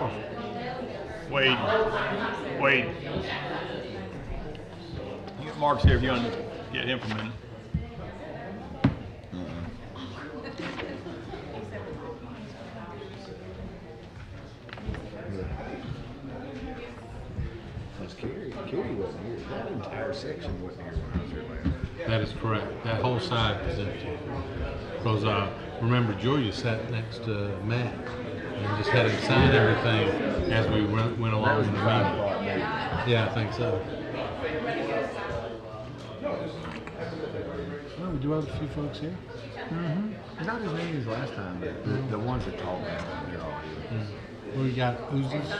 off. Wade. Mark's here if you want to get him for a minute. Kerry wasn't here. That entire section wasn't here when I was here last. That is correct. That whole side was empty. Because remember, Julia sat next to Matt and just had him sign everything as we went along in the meeting. Yeah, I think so. Well, we do have a few folks here. Mm-hmm. Not as many as last time, but the ones that talk about they're all here. Well, we got Uzis.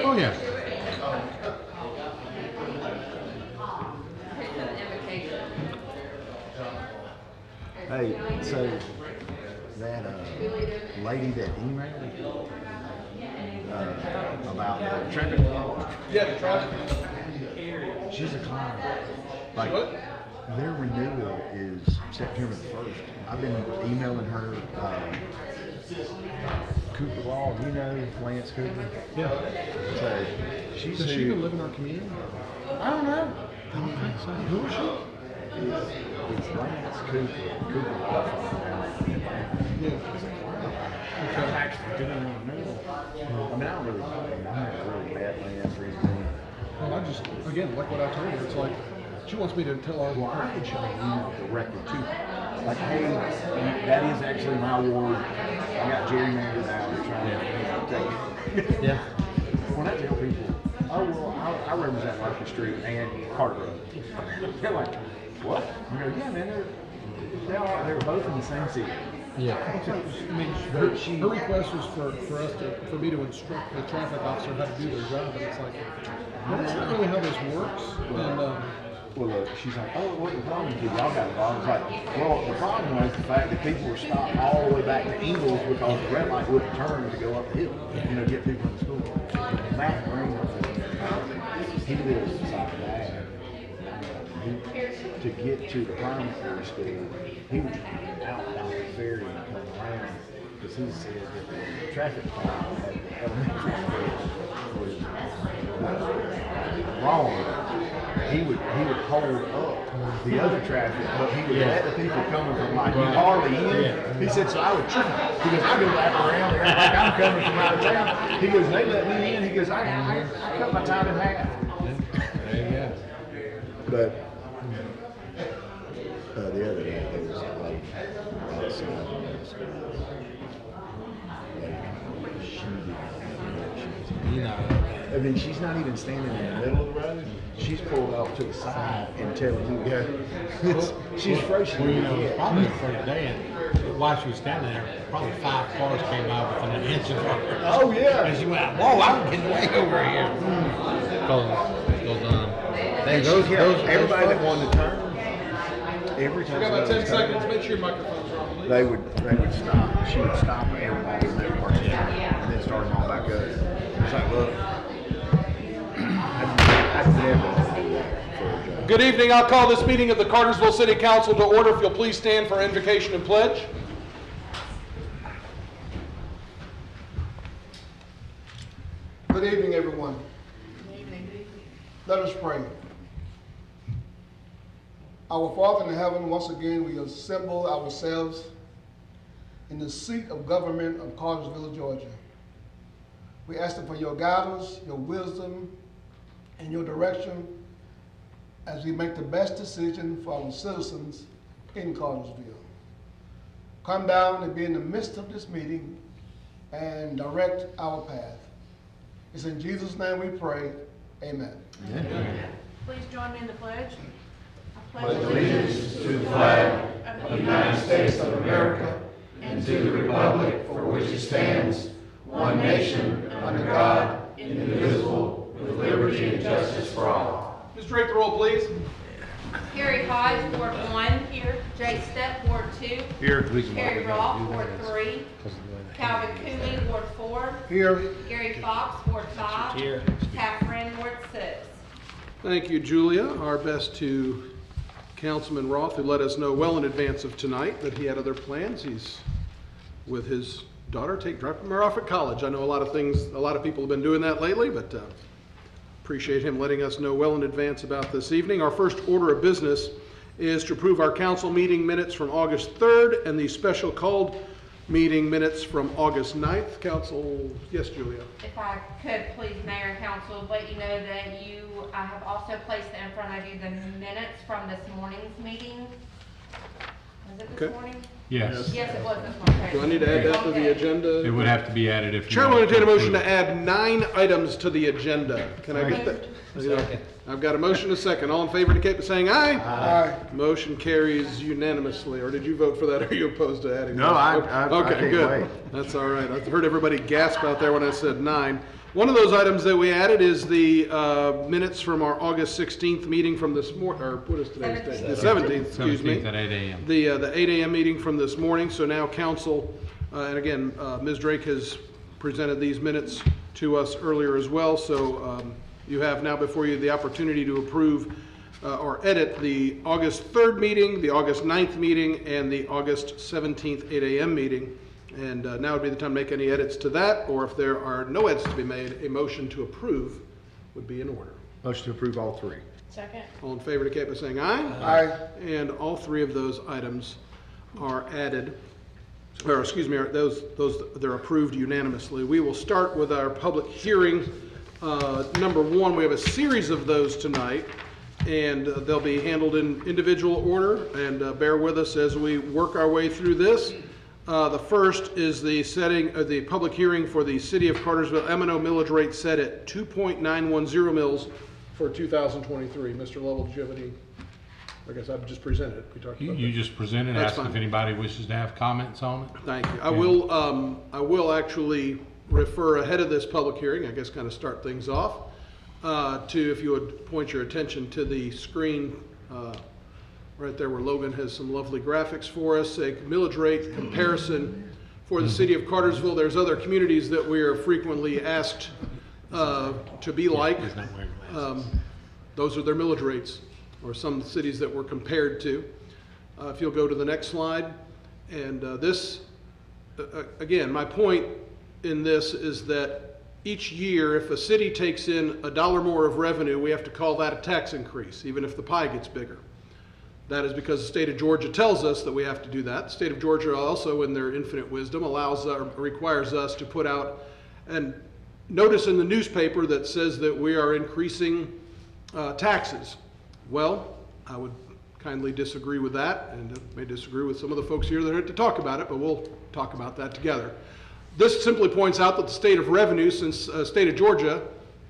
Oh yeah. Hey, so that lady that emailed about the traffic law. Yeah, the traffic. She's a client. Like, their renewal is September 1st. I've been emailing her. Cooper Law, you know Lance Cooper? Yeah. So she's Does she even live in our community? I don't know. I don't think so. Who is she? It's Lance Cooper Law Firm. Yeah. I'm actually doing it on I mean, I don't really, I'm not really bad Lance or anything. Well, I just, again, like what I told her, it's like, she wants me to tell her. Well, I could show you the record too. Like, hey, that is actually my ward. I got gerrymandered out and trying to take it. Yeah. When I tell people, oh, well, I represent Market Street and Cartersville. They're like, what? You go, yeah, man, they're both in the same city. Yeah. I mean, her request was for me to instruct the traffic officer how to do their job, and it's like, well, that's not really how this works. And well, she's like, oh, what the problem is? Y'all got involved. I was like, well, the problem was the fact that people were stopped all the way back to Ingles because the red light wouldn't turn to go up the hill, you know, get people in school. Matt Green, he lives beside that. To get to the primary school, he would out down the ferry and come around because he said that the traffic time at the elementary school was wrong. He would hold up the other traffic, but he would let the people coming from like Harley in. He said, so I would trip because I go back around there like I'm coming from out of town. He goes, they let me in. He goes, I cut my time in half. There you go. But the other day there was a lady outside of school. She didn't know what she was doing. You know. I mean, she's not even standing in the middle of the road. She's pulled off to the side and telling you, she's frustrated. Well, you know, it was probably the first day, and while she was standing there, probably 5 cars came by within an inch of her. Oh, yeah. And she went, whoa, I'm getting way over here. Everybody that wanted to turn, every time. you got about 10 seconds. Make sure your microphone's on. They would stop. She would stop everybody in their parking lot and then start them all back up. It's like, look, I'd never do that for a job. Good evening. I'll call this meeting of the Cartersville City Council to order. If you'll please stand for invocation and pledge. Good evening, everyone. Good evening. Let us pray. Our Father in heaven, once again, we assemble ourselves in the seat of government of Cartersville, Georgia. We ask for your guidance, your wisdom, and your direction as we make the best decision for our citizens in Cartersville. Come down and be in the midst of this meeting and direct our path. It's in Jesus' name we pray. Amen. Amen. Please join me in the pledge. I pledge allegiance to the flag of the United States of America and to the republic for which it stands, one nation, under God, indivisible, with liberty and justice for all. Ms. Drake, the roll, please. Gary Hodge, Ward 1. Here. Jay Stepp, Ward 2. Here. Gary Roth, Ward 3. Calvin Cooley, Ward 4. Here. Gary Fox, Ward 5. Here. Catherine, Ward 6. Thank you, Julia. Our best to Councilman Roth, who let us know well in advance of tonight that he had other plans. He's with his daughter, dropping her off at college. I know a lot of people have been doing that lately, but appreciate him letting us know well in advance about this evening. Our first order of business is to approve our council meeting minutes from August 3rd and the special called meeting minutes from August 9th. Council, yes, Julia. If I could, please, Mayor and Council, let you know that I have also placed in front of you the minutes from this morning's meeting. Was it this Okay. morning? Yes. Yes, it was this morning. Do I need to add that to the agenda? It would have to be added if you. Chair will want entertain a motion approve to it. add 9 items to the agenda. Can I get that? I've got a motion and a second. All in favor indicate by saying aye. Aye. Motion carries unanimously. Or did you vote for that? Or are you opposed to adding? No, that? I Okay, can't good. wait. That's all right. I heard everybody gasp out there when I said 9. One of those items that we added is the minutes from our August 16th meeting from this morning, or what is today's date? The 17th, excuse me. 17th at 8 a.m. The 8 a.m. meeting from this morning. So now council, and again, Ms. Drake has presented these minutes to us earlier as well. So you have now before you the opportunity to approve or edit the August 3rd meeting, the August 9th meeting, and the August 17th 8 a.m. meeting. And now would be the time to make any edits to that, or if there are no edits to be made, a motion to approve would be in order. Motion to approve all 3. Second. All in favor indicate by saying aye. Aye. And all 3 of those items are added, or excuse me, they're approved unanimously. We will start with our public hearing. Number 1, we have a series of those tonight, and they'll be handled in individual order, and bear with us as we work our way through this. The first is the setting of the public hearing for the City of Cartersville M&O millage rate set at 2.910 mils for 2023. Mr. Lovell, did you have any? I guess I've just presented it. We talked about You that. just presented, That's asked fine. if anybody wishes to have comments on it. Thank you. I will actually refer ahead of this public hearing, I guess kind of start things off, to if you would point your attention to the screen right there where Logan has some lovely graphics for us, a millage rate comparison for the city of Cartersville. There's other communities that we are frequently asked to be like. He's not wearing glasses. Those are their millage rates, or some cities that we're compared to. If you'll go to the next slide. And this, again, my point in this is that each year, if a city takes in $1 more of revenue, we have to call that a tax increase, even if the pie gets bigger. That is because the state of Georgia tells us that we have to do that. The state of Georgia also, in their infinite wisdom, requires us to put out a notice in the newspaper that says that we are increasing taxes. Well, I would kindly disagree with that, and may disagree with some of the folks here that are to talk about it, but we'll talk about that together. This simply points out that the state of revenue, since state of Georgia,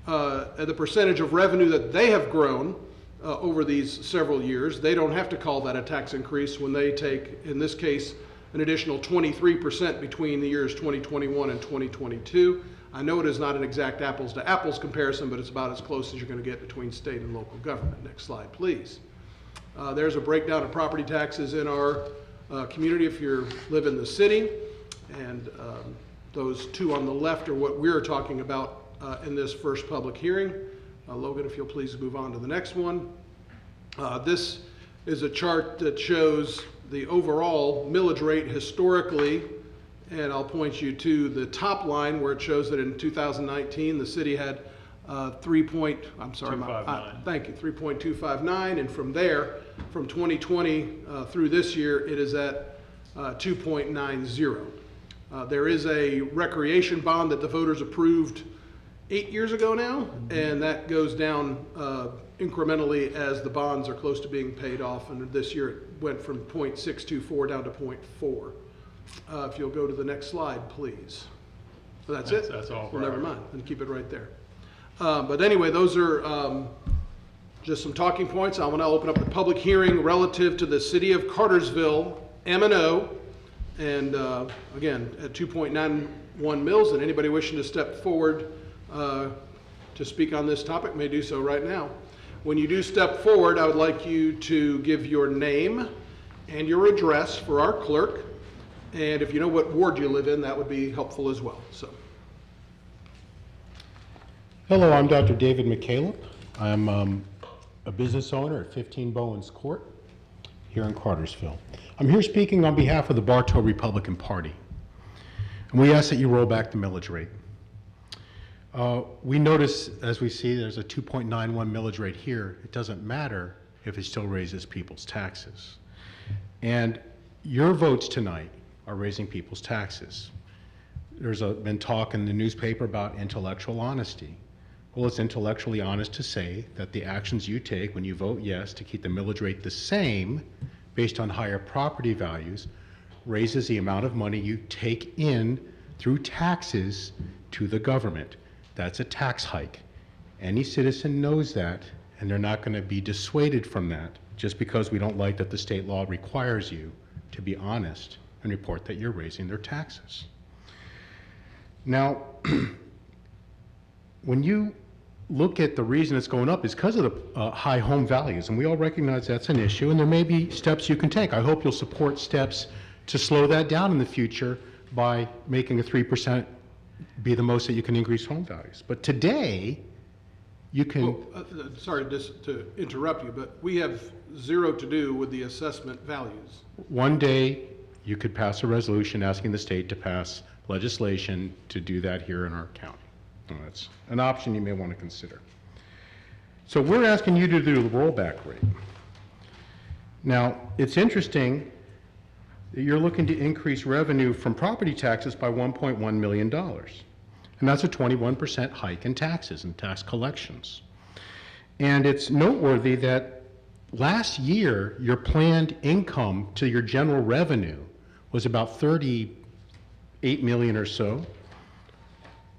the percentage of revenue that they have grown over these several years, they don't have to call that a tax increase when they take, in this case, an additional 23% between the years 2021 and 2022. I know it is not an exact apples to apples comparison, but it's about as close as you're going to get between state and local government. Next slide, please. There's a breakdown of property taxes in our community if you live in the city, and those 2 on the left are what we're talking about in this first public hearing. Logan, if you'll please move on to the next one. This is a chart that shows the overall millage rate historically, and I'll point you to the top line where it shows that in 2019 the city had 3.259, and from there, from 2020 through this year, it is at 2.90. There is a recreation bond that the voters approved 8 years ago now, and that goes down incrementally as the bonds are close to being paid off, and this year it went from 0.624 down to 0.4. If you'll go to the next slide, please. So that's it? That's all. Well, never mind, and keep it right there. But anyway, those are just some talking points. I want to open up the public hearing relative to the City of Cartersville M&O, and again, at 2.91 mils, and anybody wishing to step forward to speak on this topic may do so right now. When you do step forward, I would like you to give your name and your address for our clerk, and if you know what ward you live in, that would be helpful as well. So. Hello, I'm Dr. David McCaleb. I'm a business owner at 15 Bowens Court here in Cartersville. I'm here speaking on behalf of the Bartow Republican Party. And we ask that you roll back the millage rate. We notice, as we see, there's a 2.91 millage rate here. It doesn't matter if it still raises people's taxes. And your votes tonight are raising people's taxes. There's been talk in the newspaper about intellectual honesty. Well, it's intellectually honest to say that the actions you take when you vote yes to keep the millage rate the same based on higher property values raises the amount of money you take in through taxes to the government. That's a tax hike. Any citizen knows that, and they're not going to be dissuaded from that just because we don't like that the state law requires you to be honest and report that you're raising their taxes. Now, when you look at the reason it's going up is because of the high home values, and we all recognize that's an issue, and there may be steps you can take. I hope you'll support steps to slow that down in the future by making a 3% be the most that you can increase home values. But today, you can... Well, sorry just to interrupt you, but we have zero to do with the assessment values. One day, you could pass a resolution asking the state to pass legislation to do that here in our county. That's an option you may want to consider. So we're asking you to do the rollback rate. Now, it's interesting that you're looking to increase revenue from property taxes by $1.1 million. And that's a 21% hike in taxes and tax collections. And it's noteworthy that last year, your planned income to your general revenue was about $38 million or so.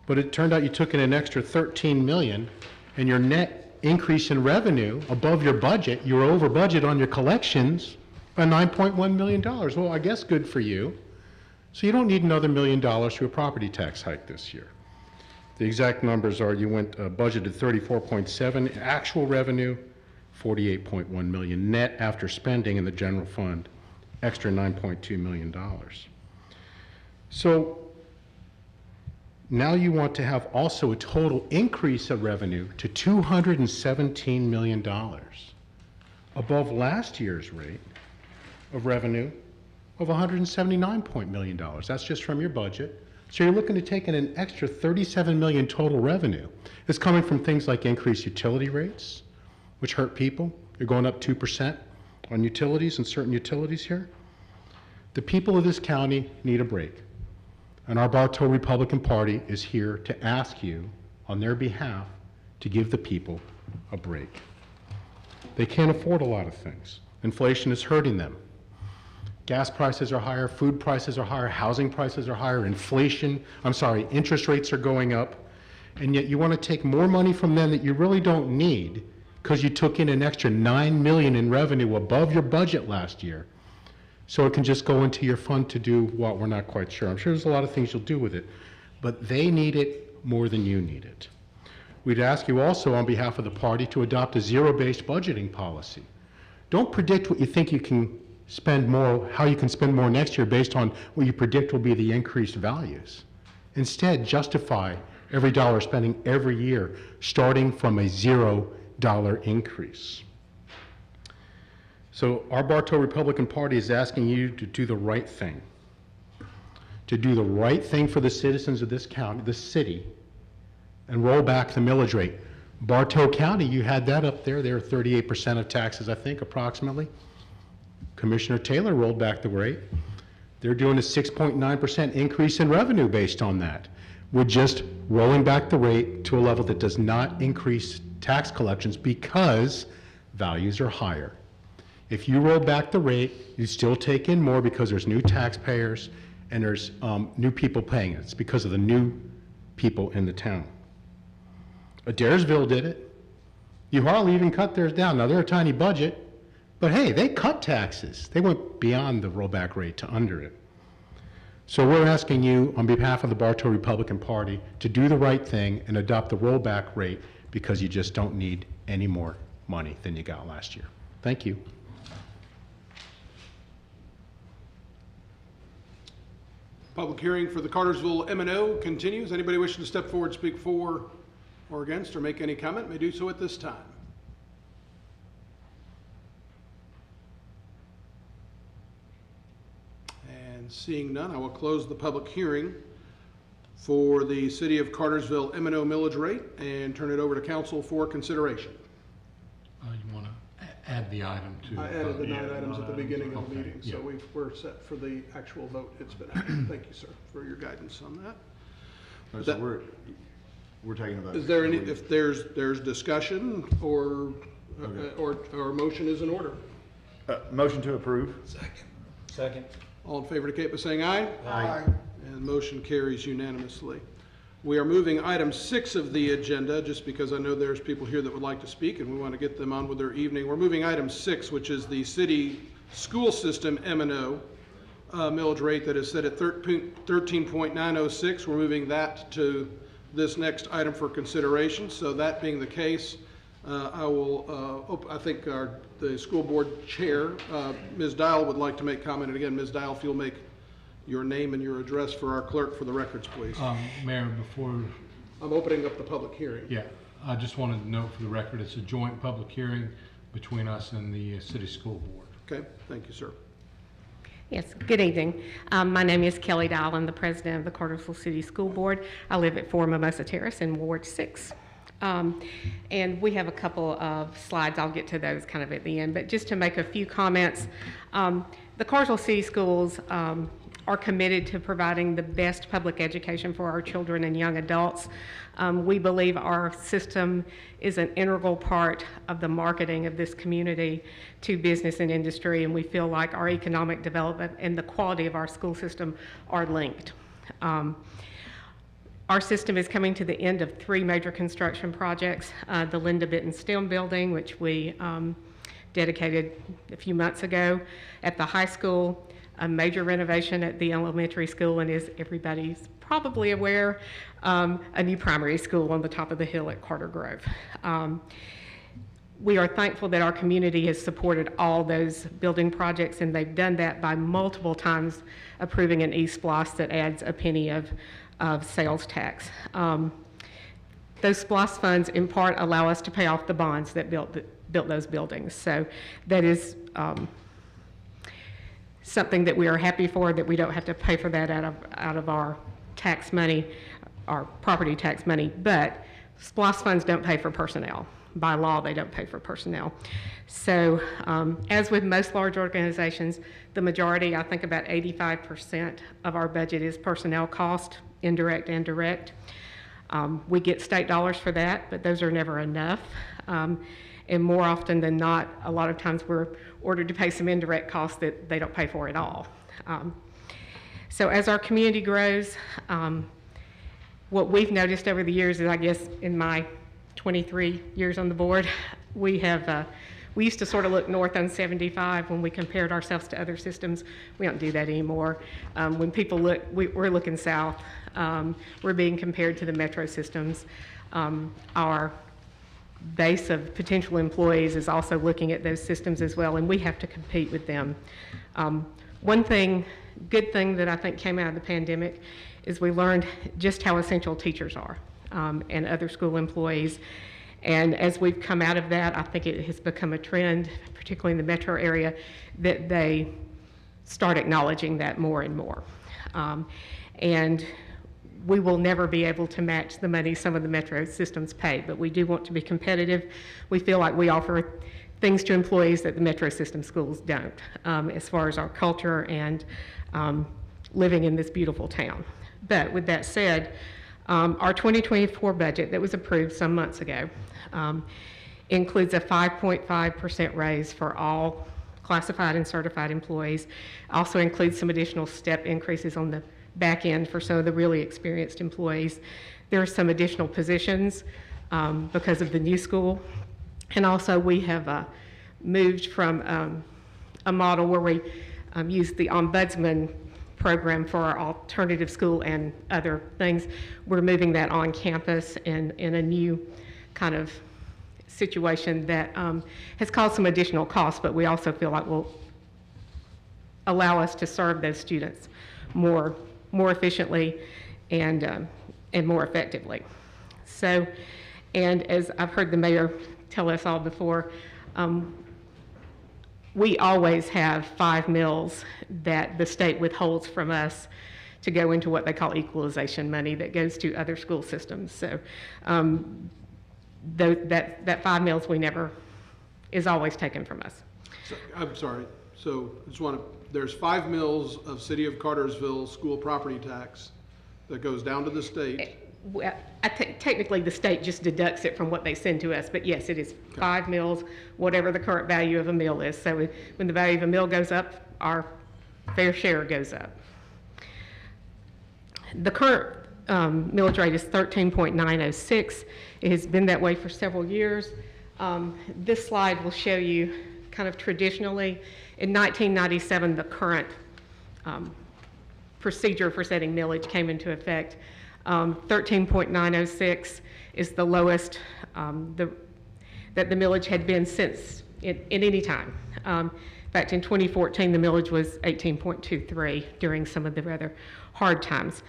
But it turned out you took in an extra $13 million, and your net increase in revenue above your budget, you were over budget on your collections by $9.1 million. Well, I guess good for you. So you don't need another $1 million through a property tax hike this year. The exact numbers are you went budgeted 34.7, actual revenue 48.1 million, net after spending in the general fund, extra $9.2 million. So now you want to have also a total increase of revenue to $217 million above last year's rate of revenue of $179 million. That's just from your budget. So you're looking to take in an extra $37 million total revenue. It's coming from things like increased utility rates, which hurt people. You're going up 2% on utilities and certain utilities here. The people of this county need a break. And our Bartow Republican Party is here to ask you on their behalf to give the people a break. They can't afford a lot of things. Inflation is hurting them. Gas prices are higher, food prices are higher, housing prices are higher, interest rates are going up, and yet you want to take more money from them that you really don't need because you took in an extra $9 million in revenue above your budget last year. So it can just go into your fund to do what we're not quite sure. I'm sure there's a lot of things you'll do with it, but they need it more than you need it. We'd ask you also on behalf of the party to adopt a zero-based budgeting policy. Don't predict what you think you can spend more, how you can spend more next year based on what you predict will be the increased values. Instead, justify every dollar spending every year, starting from a $0 increase. So our Bartow Republican Party is asking you to do the right thing. To do the right thing for the citizens of this county, this city, and roll back the millage rate. Bartow County, you had that up there. They're 38% of taxes, I think, approximately. Commissioner Taylor rolled back the rate. They're doing a 6.9% increase in revenue based on that. We're just rolling back the rate to a level that does not increase tax collections because values are higher. If you roll back the rate, you still take in more because there's new taxpayers and there's new people paying it. It's because of the new people in the town. Adairsville did it. You hardly even cut theirs down. Now, they're a tiny budget, but hey, they cut taxes. They went beyond the rollback rate to under it. So we're asking you, on behalf of the Bartow Republican Party, to do the right thing and adopt the rollback rate because you just don't need any more money than you got last year. Thank you. Public hearing for the Cartersville M&O continues. Anybody wishing to step forward, speak for or against, or make any comment may do so at this time. And seeing none, I will close the public hearing. for the City of Cartersville M&O millage rate and turn it over to council for consideration. You want to add the item to? I added the Yeah, 9 items at the beginning of the okay, meeting, so yeah. we're set for the actual vote. It's been added. Thank you, sir, for your guidance on that. So we're taking a vote. Is there any, if there's discussion or a motion is in order? Motion to approve. Second. All in favor indicate by saying aye. Aye. And motion carries unanimously. We are moving item 6 of the agenda, just because I know there's people here that would like to speak and we want to get them on with their evening. We're moving item 6, which is the city school system M&O millage rate that is set at 13.906. We're moving that to this next item for consideration. So that being the case, I think the school board chair, Ms. Dial, would like to make comment. And again, Ms. Dial, if you'll make your name and your address for our clerk for the records, please. Mayor, before, I'm opening up the public hearing. yeah, I just wanted to note for the record, it's a joint public hearing between us and the city school board. Okay, thank you, sir. Yes, good evening. My name is Kelly Dial. I'm the president of the Cartersville City School Board. I live at 4 Mimosa Terrace in Ward 6. And we have a couple of slides. I'll get to those kind of at the end. But just to make a few comments, the Cartersville City Schools are committed to providing the best public education for our children and young adults. We believe our system is an integral part of the marketing of this community to business and industry, and we feel like our economic development and the quality of our school system are linked. Our system is coming to the end of 3 major construction projects. The Linda Benton STEM building, which we dedicated a few months ago. At the high school, a major renovation at the elementary school, and as everybody's probably aware, a new primary school on the top of the hill at Carter Grove. We are thankful that our community has supported all those building projects, and they've done that by multiple times approving an e-SPLOS that adds a penny of sales tax. Those SPLOS funds in part allow us to pay off the bonds that built those buildings. So that is something that we are happy for, that we don't have to pay for that out of our tax money, our property tax money. But SPLOS funds don't pay for personnel. By law, they don't pay for personnel. So as with most large organizations, the majority, I think about 85% of our budget is personnel cost, indirect and direct. We get state dollars for that, but those are never enough. And more often than not, a lot of times we're ordered to pay some indirect costs that they don't pay for at all. So as our community grows, what we've noticed over the years is, I guess in my 23 years on the board, we used to sort of look north on 75 when we compared ourselves to other systems. We don't do that anymore. When people look, we're looking south. We're being compared to the metro systems. Our base of potential employees is also looking at those systems as well, and we have to compete with them. One good thing that I think came out of the pandemic is we learned just how essential teachers are, and other school employees. And as we've come out of that, I think it has become a trend, particularly in the metro area, that they start acknowledging that more and more. And we will never be able to match the money some of the metro systems pay, but we do want to be competitive. We feel like we offer things to employees that the metro system schools don't, as far as our culture and living in this beautiful town. But with that said, our 2024 budget that was approved some months ago includes a 5.5% raise for all classified and certified employees. Also includes some additional step increases on the back end for some of the really experienced employees. There are some additional positions because of the new school. And also we have moved from a model where we use the ombudsman program for our alternative school and other things. We're moving that on campus in a new kind of situation that has caused some additional costs, but we also feel like will allow us to serve those students more efficiently and more effectively. So, and as I've heard the mayor tell us all before, we always have 5 mills that the state withholds from us to go into what they call equalization money that goes to other school systems. So that 5 mills is always taken from us. So, I'm sorry, so I just want to, there's 5 mills of City of Cartersville school property tax that goes down to the state. Well, technically, the state just deducts it from what they send to us, but yes, it is 5 mills, whatever the current value of a mill is. So when the value of a mill goes up, our fair share goes up. The current millage rate is 13.906. It has been that way for several years. This slide will show you kind of traditionally, in 1997, the current procedure for setting millage came into effect. 13.906 is the lowest that the millage had been since in any time. In fact, in 2014, the millage was 18.23 during some of the rather hard times.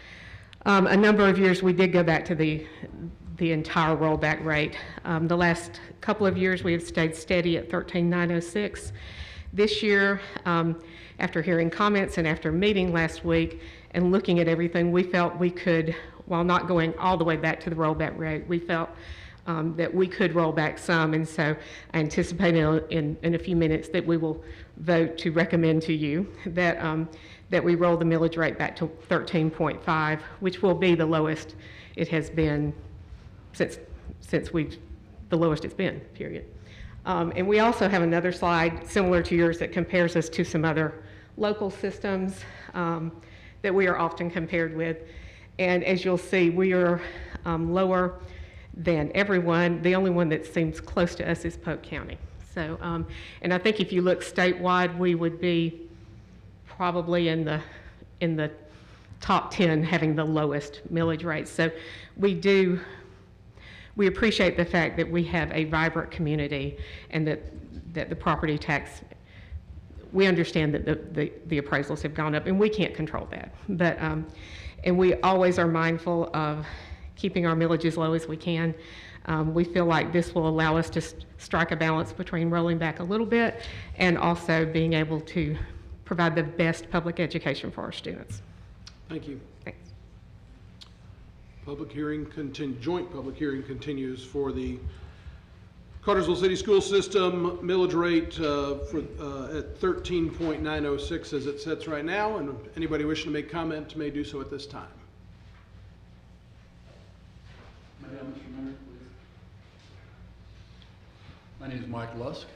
A number of years we did go back to the entire rollback rate. The last couple of years we have stayed steady at 13.906. This year, after hearing comments and after meeting last week and looking at everything, we felt we could, while not going all the way back to the rollback rate, we felt that we could roll back some, and so I anticipate in a few minutes that we will vote to recommend to you that that we roll the millage rate back to 13.5, which will be the lowest it has been since the lowest it's been, period. And we also have another slide similar to yours that compares us to some other local systems that we are often compared with. And as you'll see, we are lower than everyone. The only one that seems close to us is Polk County. So, and I think if you look statewide, we would be probably in the top 10 having the lowest millage rates. So we appreciate the fact that we have a vibrant community and that the property tax, we understand that the appraisals have gone up and we can't control that. But, and we always are mindful of keeping our millage as low as we can. We feel like this will allow us to strike a balance between rolling back a little bit and also being able to provide the best public education for our students. Thank you. Thanks. Public hearing joint public hearing continues for the Cartersville City School System millage rate at 13.906 as it sits right now, and anybody wishing to make comment may do so at this time. May I, Mr. Mayor, please? My name is Mike Lusk.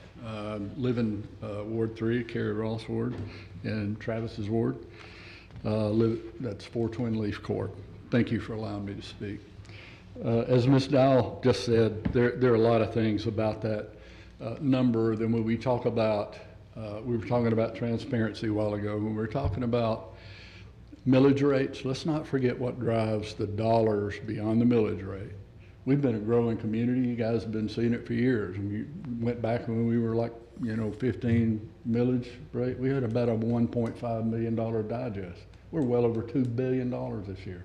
Live in Ward 3, Carrie Ross Ward, and Travis's ward. That's 4 Twin Leaf Court. Thank you for allowing me to speak. As Ms. Dowell just said, there are a lot of things about that number. Then when we talk about, we were talking about transparency a while ago. When we were talking about millage rates, let's not forget what drives the dollars beyond the millage rate. We've been a growing community. You guys have been seeing it for years. And you went back when we were like, 15 millage rate. We had about a $1.5 million digest. We're well over $2 billion this year.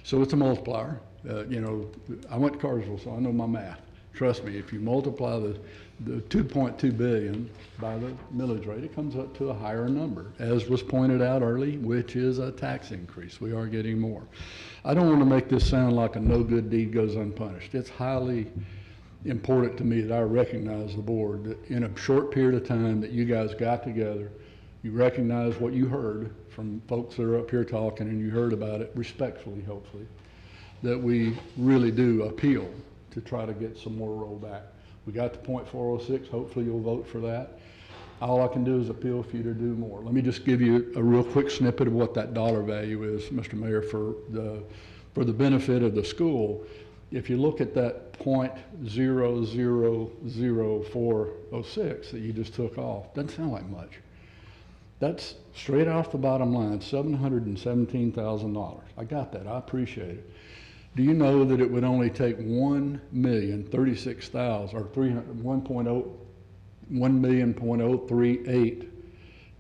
So it's a multiplier. I went to Cartersville, so I know my math. Trust me, if you multiply the 2.2 billion by the millage rate, it comes up to a higher number, as was pointed out early, which is a tax increase. We are getting more. I don't want to make this sound like a no good deed goes unpunished. It's highly important to me that I recognize the board that in a short period of time that you guys got together, you recognize what you heard from folks that are up here talking, and you heard about it respectfully, hopefully, that we really do appeal to try to get some more rollback. We got to .406, hopefully you'll vote for that. All I can do is appeal for you to do more. Let me just give you a real quick snippet of what that dollar value is, Mr. Mayor, for the benefit of the school. If you look at that .000406 that you just took off, doesn't sound like much. That's straight off the bottom line, $717,000. I got that, I appreciate it. Do you know that it would only take 1,036,000 or 1,000,038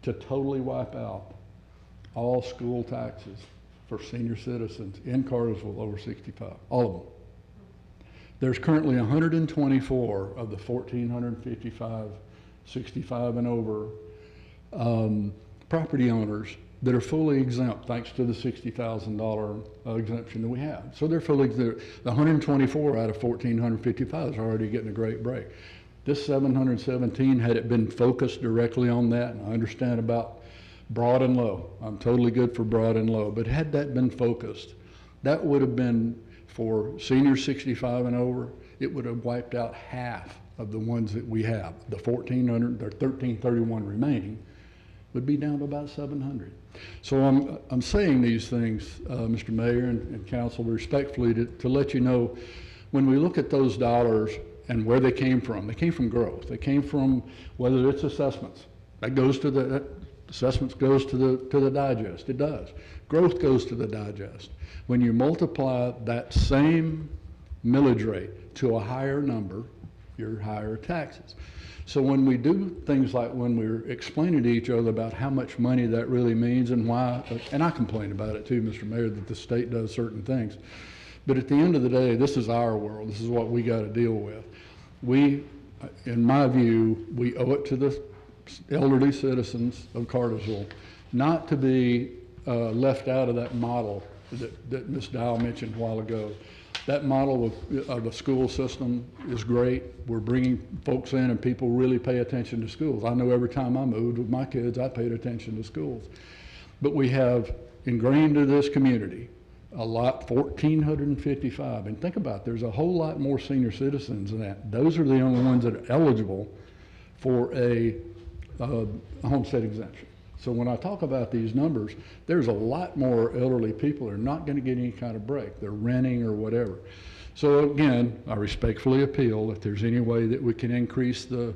to totally wipe out all school taxes for senior citizens in Cartersville over 65, all of them. There's currently 124 of the 1,455, 65 and over property owners that are fully exempt thanks to the $60,000 exemption that we have. So they're fully exempt. The 124 out of 1,455 is already getting a great break. This 717, had it been focused directly on that, and I understand about broad and low. I'm totally good for broad and low, but had that been focused, that would have been for seniors 65 and over, it would have wiped out half of the ones that we have. The 1,400, or 1,331 remaining would be down to about 700. So I'm saying these things, Mr. Mayor and Council, respectfully to let you know, when we look at those dollars and where they came from growth. They came from, whether it's assessments, that goes to the, assessments goes to the digest, it does. Growth goes to the digest. When you multiply that same millage rate to a higher number, your higher taxes. So when we do things like when we're explaining to each other about how much money that really means and why, and I complain about it too, Mr. Mayor, that the state does certain things. But at the end of the day, this is our world. This is what we got to deal with. We, in my view, we owe it to the elderly citizens of Cartersville not to be left out of that model that Ms. Dow mentioned a while ago. That model of a school system is great. We're bringing folks in and people really pay attention to schools. I know every time I moved with my kids, I paid attention to schools. But we have ingrained into this community a lot, 1,455. And think about it, there's a whole lot more senior citizens than that. Those are the only ones that are eligible for a homestead exemption. So when I talk about these numbers, there's a lot more elderly people that are not going to get any kind of break. They're renting or whatever. So again, I respectfully appeal if there's any way that we can increase the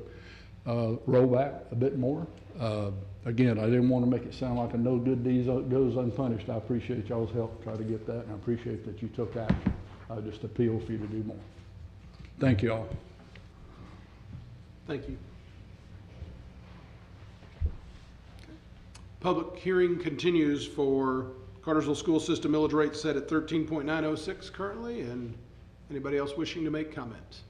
rollback a bit more. Again, I didn't want to make it sound like a no good deed goes unpunished. I appreciate y'all's help to try to get that, and I appreciate that you took action. I just appeal for you to do more. Thank you all. Thank you. Public hearing continues for Cartersville School System millage rate set at 13.906 currently, and anybody else wishing to make comments?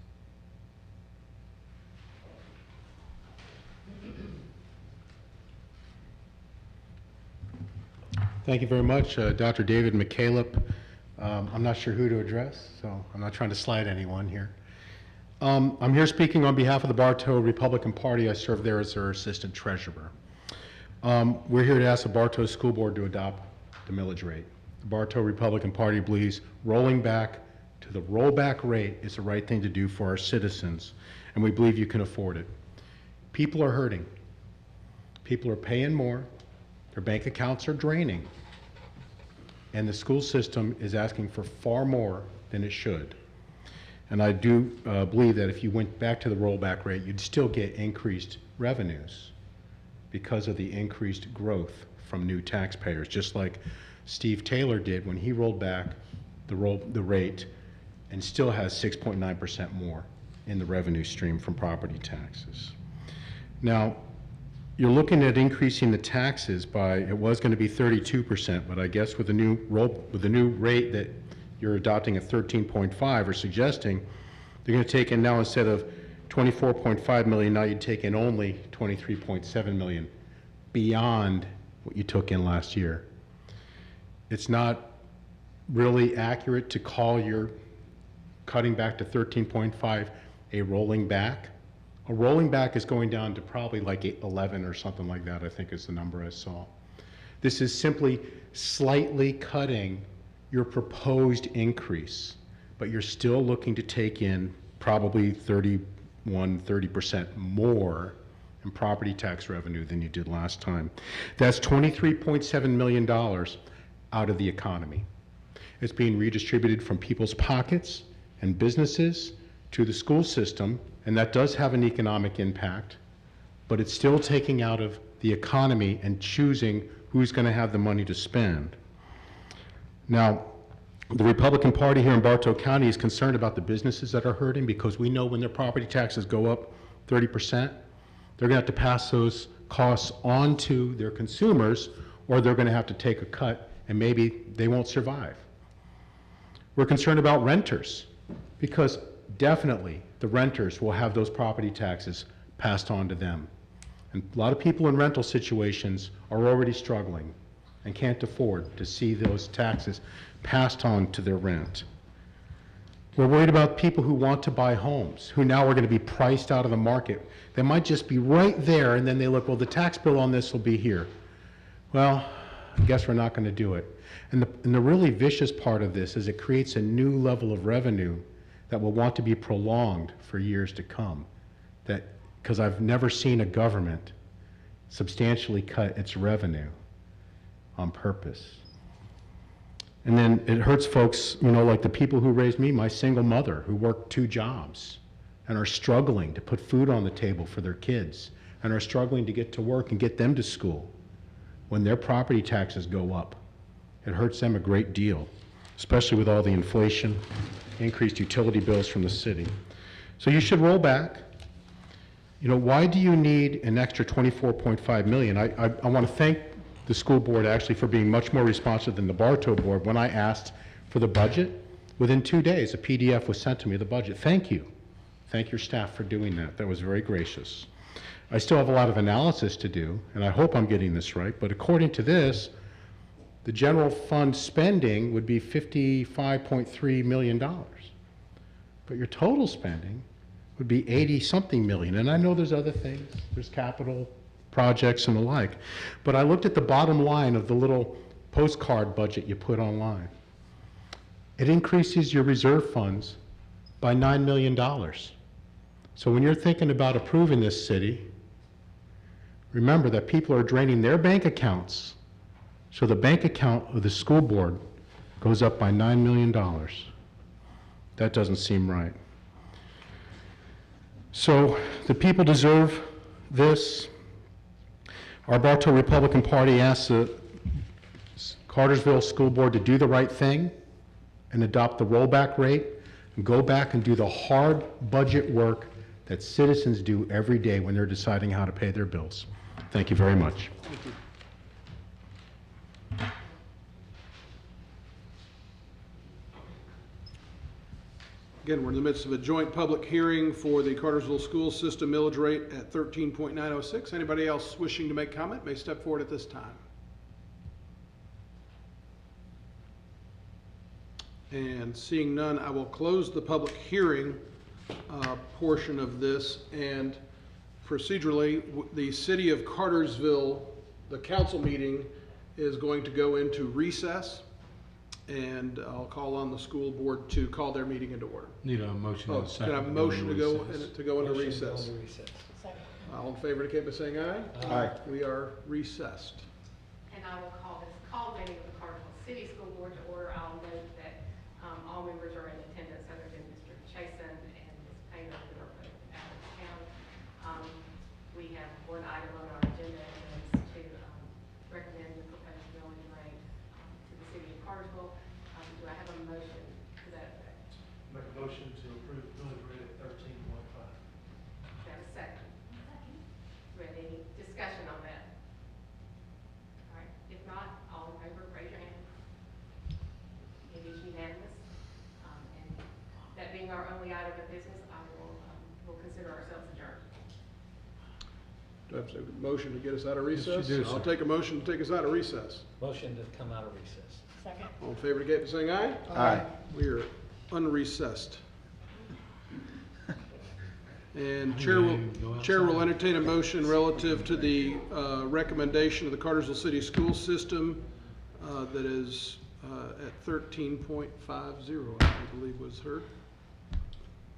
Thank you very much, Dr. David McCaleb. I'm not sure who to address, so I'm not trying to slide anyone here. I'm here speaking on behalf of the Bartow Republican Party. I serve there as their assistant treasurer. We're here to ask the Bartow School Board to adopt the millage rate. The Bartow Republican Party believes rolling back to the rollback rate is the right thing to do for our citizens, and we believe you can afford it. People are hurting. People are paying more. Their bank accounts are draining. And the school system is asking for far more than it should. And I do believe that if you went back to the rollback rate, you'd still get increased revenues because of the increased growth from new taxpayers, just like Steve Taylor did when he rolled back the rate and still has 6.9% more in the revenue stream from property taxes. Now, you're looking at increasing the taxes by, it was going to be 32%, but I guess with the new rate that you're adopting at 13.5 or suggesting, they're going to take in now, instead of 24.5 million, now you'd take in only 23.7 million beyond what you took in last year. It's not really accurate to call your cutting back to 13.5 a rolling back. A rolling back is going down to probably like 11 or something like that, I think is the number I saw. This is simply slightly cutting your proposed increase, but you're still looking to take in probably 30% more in property tax revenue than you did last time. That's $23.7 million out of the economy. It's being redistributed from people's pockets and businesses to the school system, and that does have an economic impact, but it's still taking out of the economy and choosing who's going to have the money to spend. Now, the Republican Party here in Bartow County is concerned about the businesses that are hurting, because we know when their property taxes go up 30%, they're going to have to pass those costs on to their consumers, or they're going to have to take a cut and maybe they won't survive. We're concerned about renters, because definitely the renters will have those property taxes passed on to them. And a lot of people in rental situations are already struggling. and can't afford to see those taxes passed on to their rent. We're worried about people who want to buy homes, who now are going to be priced out of the market. They might just be right there, and then they look, well, the tax bill on this will be here. Well, I guess we're not going to do it. And the really vicious part of this is it creates a new level of revenue that will want to be prolonged for years to come. Because I've never seen a government substantially cut its revenue on purpose. And then it hurts folks, you know, like the people who raised me, my single mother, who worked 2 jobs and are struggling to put food on the table for their kids and are struggling to get to work and get them to school. When their property taxes go up, it hurts them a great deal, especially with all the inflation, increased utility bills from the city. So you should roll back. You know, why do you need an extra $24.5 million? I want to thank the school board actually for being much more responsive than the Bartow board. When I asked for the budget, within 2 days, a PDF was sent to me, the budget. Thank you. Thank your staff for doing that. That was very gracious. I still have a lot of analysis to do, and I hope I'm getting this right, but according to this, the general fund spending would be $55.3 million. But your total spending would be 80-something million. And I know there's other things. There's capital projects and the like. But I looked at the bottom line of the little postcard budget you put online. It increases your reserve funds by $9 million. So when you're thinking about approving this city, remember that people are draining their bank accounts. So the bank account of the school board goes up by $9 million. That doesn't seem right. So the people deserve this. Our Bartow Republican Party asks the Cartersville School Board to do the right thing and adopt the rollback rate and go back and do the hard budget work that citizens do every day when they're deciding how to pay their bills. Thank you very much. Thank you. Again, we're in the midst of a joint public hearing for the Cartersville School System millage rate at 13.906. Anybody else wishing to make comment may step forward at this time. And seeing none, I will close the public hearing portion of this. And procedurally, the City of Cartersville, the council meeting is going to go into recess. And I'll call on the school board to call their meeting into order. Need a motion Oh, and a second. can I have a motion to go into recess? Second. All in favor indicate by saying aye. Aye. We are recessed. And I will call this call meeting of the Cartersville City School Board to order. I'll note that all members are in attendance other than Mr. Chasen and Ms. Painter, who are both out of town. We have one item on our agenda, and is to recommend the proposed millage rate to the City of Cartersville. Do I have a motion to that effect? Make a motion to approve the millage rate at 13.5. Do I have a second? Do we have any discussion on that? All right, if not, all in favor, raise your hand. It is unanimous. And that being our only item of business, we'll consider ourselves adjourned. Do I have a motion to get us out of recess? do, I'll sir. take a motion to take us out of recess. Motion to come out of recess. Second. All in favor indicate by saying aye. Aye. We are unrecessed. And Chair will entertain a motion relative to the recommendation of the Cartersville City School System that is at 13.50, I believe was heard.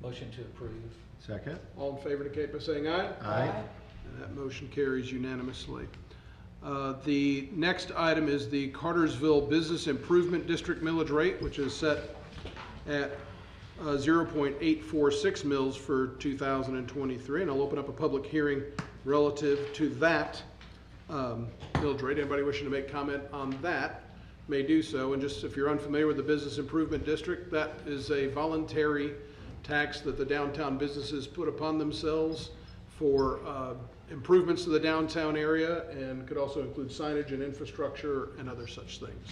Motion to approve. Second. All in favor indicate by saying aye. Aye. And that motion carries unanimously. The next item is the Cartersville Business Improvement District millage rate, which is set at 0.846 mils for 2023. And I'll open up a public hearing relative to that millage rate. Anybody wishing to make comment on that may do so. And just if you're unfamiliar with the Business Improvement District, that is a voluntary tax that the downtown businesses put upon themselves for improvements to the downtown area, and could also include signage and infrastructure and other such things.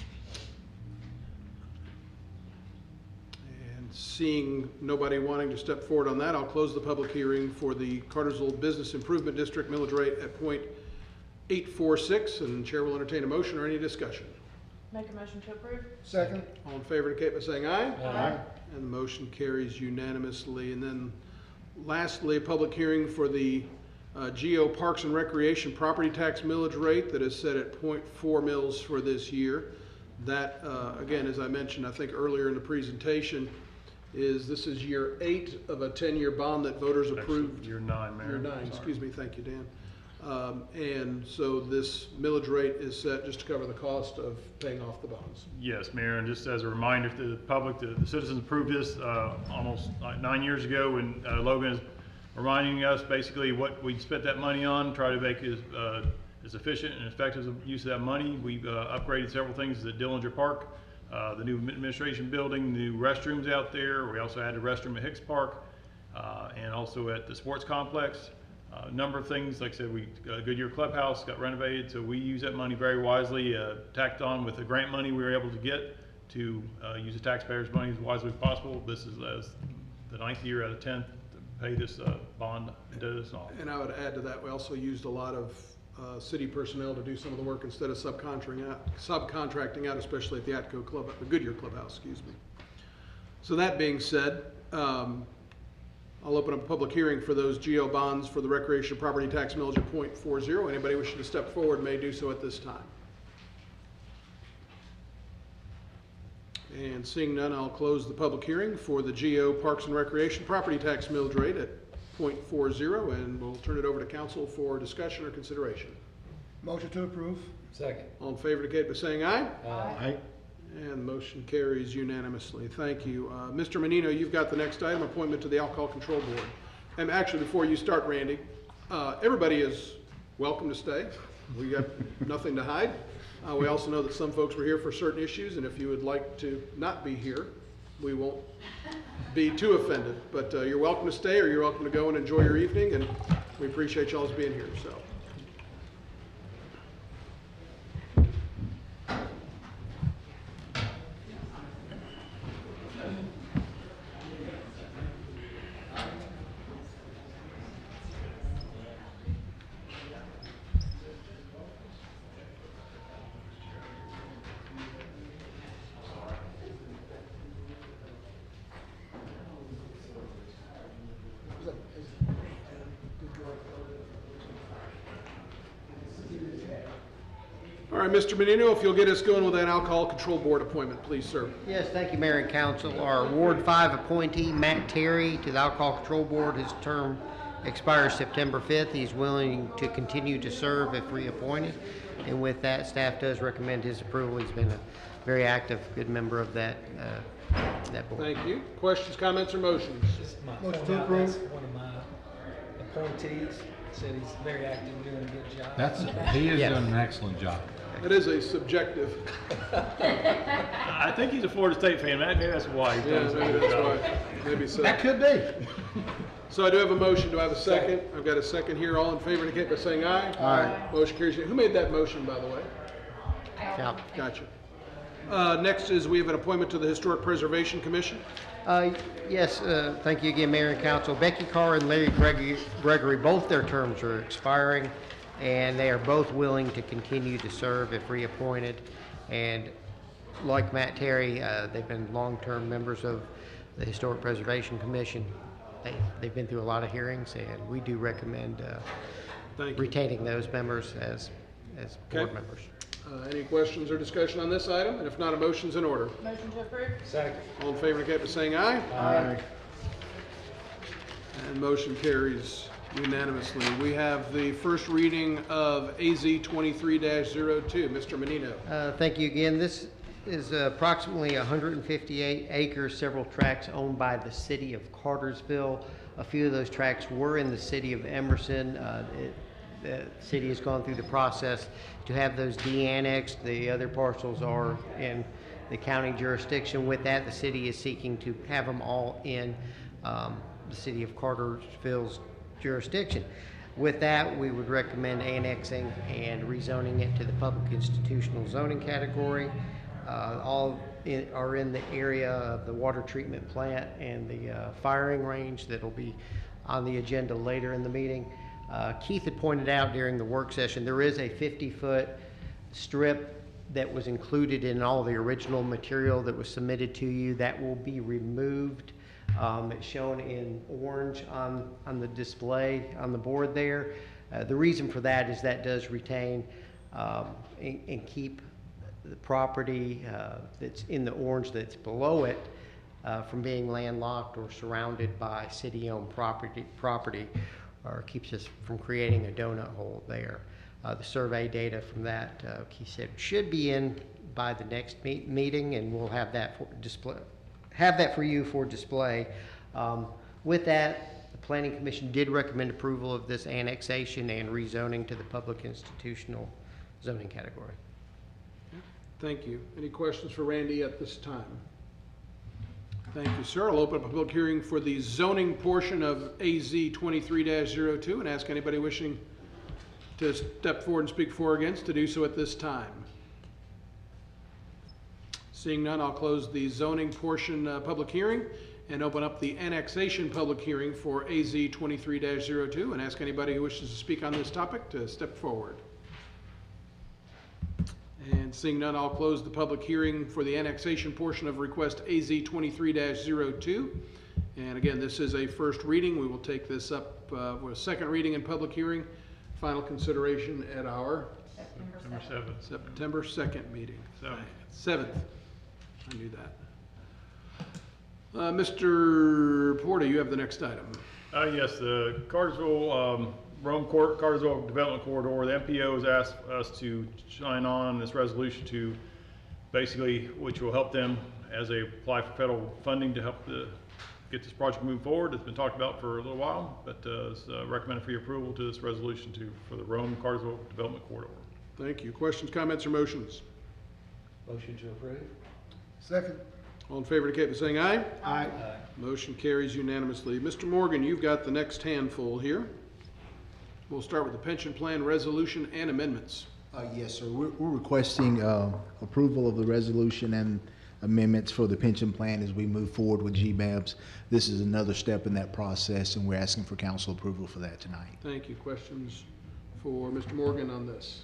And seeing nobody wanting to step forward on that, I'll close the public hearing for the Cartersville Business Improvement District millage rate at 846, and Chair will entertain a motion or any discussion. Make a motion to approve. Second. All in favor indicate by saying aye. Aye. And the motion carries unanimously. And then lastly, a public hearing for the Geo Parks and Recreation property tax millage rate that is set at 0.4 mils for this year. That, again, as I mentioned, I think earlier in the presentation, this is year 8 of a 10-year bond that voters approved. Actually, year 9, Mayor. Year 9, Sorry. excuse me, thank you, Dan. And so this millage rate is set just to cover the cost of paying off the bonds. Yes, Mayor, and just as a reminder to the public, the citizens approved this almost 9 years ago, and Logan is reminding us basically what we spent that money on, try to make it as efficient and effective as use of that money. We've upgraded several things at Dillinger Park, the new administration building, new restrooms out there. We also added a restroom at Hicks Park, and also at the sports complex. A number of things, like I said, Goodyear Clubhouse got renovated, so we use that money very wisely, tacked on with the grant money we were able to get to use the taxpayers' money as wisely as possible. This is the 9th year out of 10 to pay this bond and do this off. And I would add to that, we also used a lot of city personnel to do some of the work instead of subcontracting out, especially at the Goodyear Clubhouse, excuse me. So that being said, I'll open up a public hearing for those GO bonds for the recreation property tax millage at 0.40. Anybody wishing to step forward may do so at this time. And seeing none, I'll close the public hearing for the GO Parks and Recreation property tax millage rate at 0.40, and we'll turn it over to council for discussion or consideration. Motion to approve. Second. All in favor indicate by saying aye. Aye. And the motion carries unanimously. Thank you. Mr. Menino, you've got the next item, appointment to the Alcohol Control Board. And actually, before you start, Randy, everybody is welcome to stay. We got nothing to hide. We also know that some folks were here for certain issues, and if you would like to not be here, we won't be too offended. But you're welcome to stay, or you're welcome to go and enjoy your evening, and we appreciate y'all's being here. So. All right, Mr. Menino, if you'll get us going with that Alcohol Control Board appointment, please, sir. Yes, thank you, Mayor and Council. Our Ward 5 appointee, Matt Terry, to the Alcohol Control Board, his term expires September 5th. He's willing to continue to serve if reappointed. And with that, staff does recommend his approval. He's been a very active, good member of that board. Thank you. Questions, comments, or motions? Motion to approve. One of my appointees said he's very active, doing a good job. He has Yes. done an excellent job. That is a subjective. I think he's a Florida State fan. Maybe that's why he's done such a Maybe good that's job. why. Maybe so. That could be. So I do have a motion. Do I have a second? I've got a second here. All in favor indicate by saying aye. Aye. Motion carries. Who made that motion, by the way? Yeah. Gotcha. Next is we have an appointment to the Historic Preservation Commission. Yes, thank you again, Mayor and Council. Becky Carr and Larry Gregory, both their terms are expiring, and they are both willing to continue to serve if reappointed. And like Matt Terry, they've been long-term members of the Historic Preservation Commission. They've been through a lot of hearings, and we do recommend Thank you. retaining those members as board Okay. members. Any questions or discussion on this item? And if not, a motion's in order. Motion to approve. Second. All in favor indicate by saying aye. Aye. And motion carries unanimously. We have the first reading of AZ 23-02. Mr. Menino. Thank you again. This is approximately 158 acres, several tracts owned by the city of Cartersville. A few of those tracts were in the city of Emerson. The city has gone through the process to have those de-annexed. The other parcels are in the county jurisdiction. With that, the city is seeking to have them all in the city of Cartersville's jurisdiction. With that, we would recommend annexing and rezoning it to the public institutional zoning category. All are in the area of the water treatment plant and the firing range that'll be on the agenda later in the meeting. Keith had pointed out during the work session, there is a 50-foot strip that was included in all the original material that was submitted to you. That will be removed. It's shown in orange on the display on the board there. The reason for that is that does retain and keep the property that's in the orange that's below it from being landlocked or surrounded by city-owned property, or keeps us from creating a donut hole there. The survey data from that, he said, should be in by the next meeting, and we'll have that for display. Have that for you for display. With that, the Planning Commission did recommend approval of this annexation and rezoning to the public institutional zoning category. Thank you. Any questions for Randy at this time? Thank you, sir. I'll open up a public hearing for the zoning portion of AZ 23-02 and ask anybody wishing to step forward and speak for or against to do so at this time. Seeing none, I'll close the zoning portion public hearing and open up the annexation public hearing for AZ 23-02 and ask anybody who wishes to speak on this topic to step forward. And seeing none, I'll close the public hearing for the annexation portion of request AZ 23-02. And again, this is a first reading. We will take this up for a second reading and public hearing, final consideration at our September 2nd meeting. 7th. I knew that. Mr. Porter, you have the next item. Yes, the Cartersville, Cartersville Development Corridor, the MPO has asked us to sign on this resolution to basically, which will help them as they apply for federal funding to help get this project moving forward. It's been talked about for a little while, but it's recommended for your approval to this resolution for the Cartersville Development Corridor. Thank you. Questions, comments, or motions? Motion to approve. Second. All in favor indicate by saying aye. Aye. Motion carries unanimously. Mr. Morgan, you've got the next handful here. We'll start with the pension plan resolution and amendments. Yes, sir. We're requesting approval of the resolution and amendments for the pension plan as we move forward with GBABS. This is another step in that process, and we're asking for council approval for that tonight. Thank you. Questions for Mr. Morgan on this?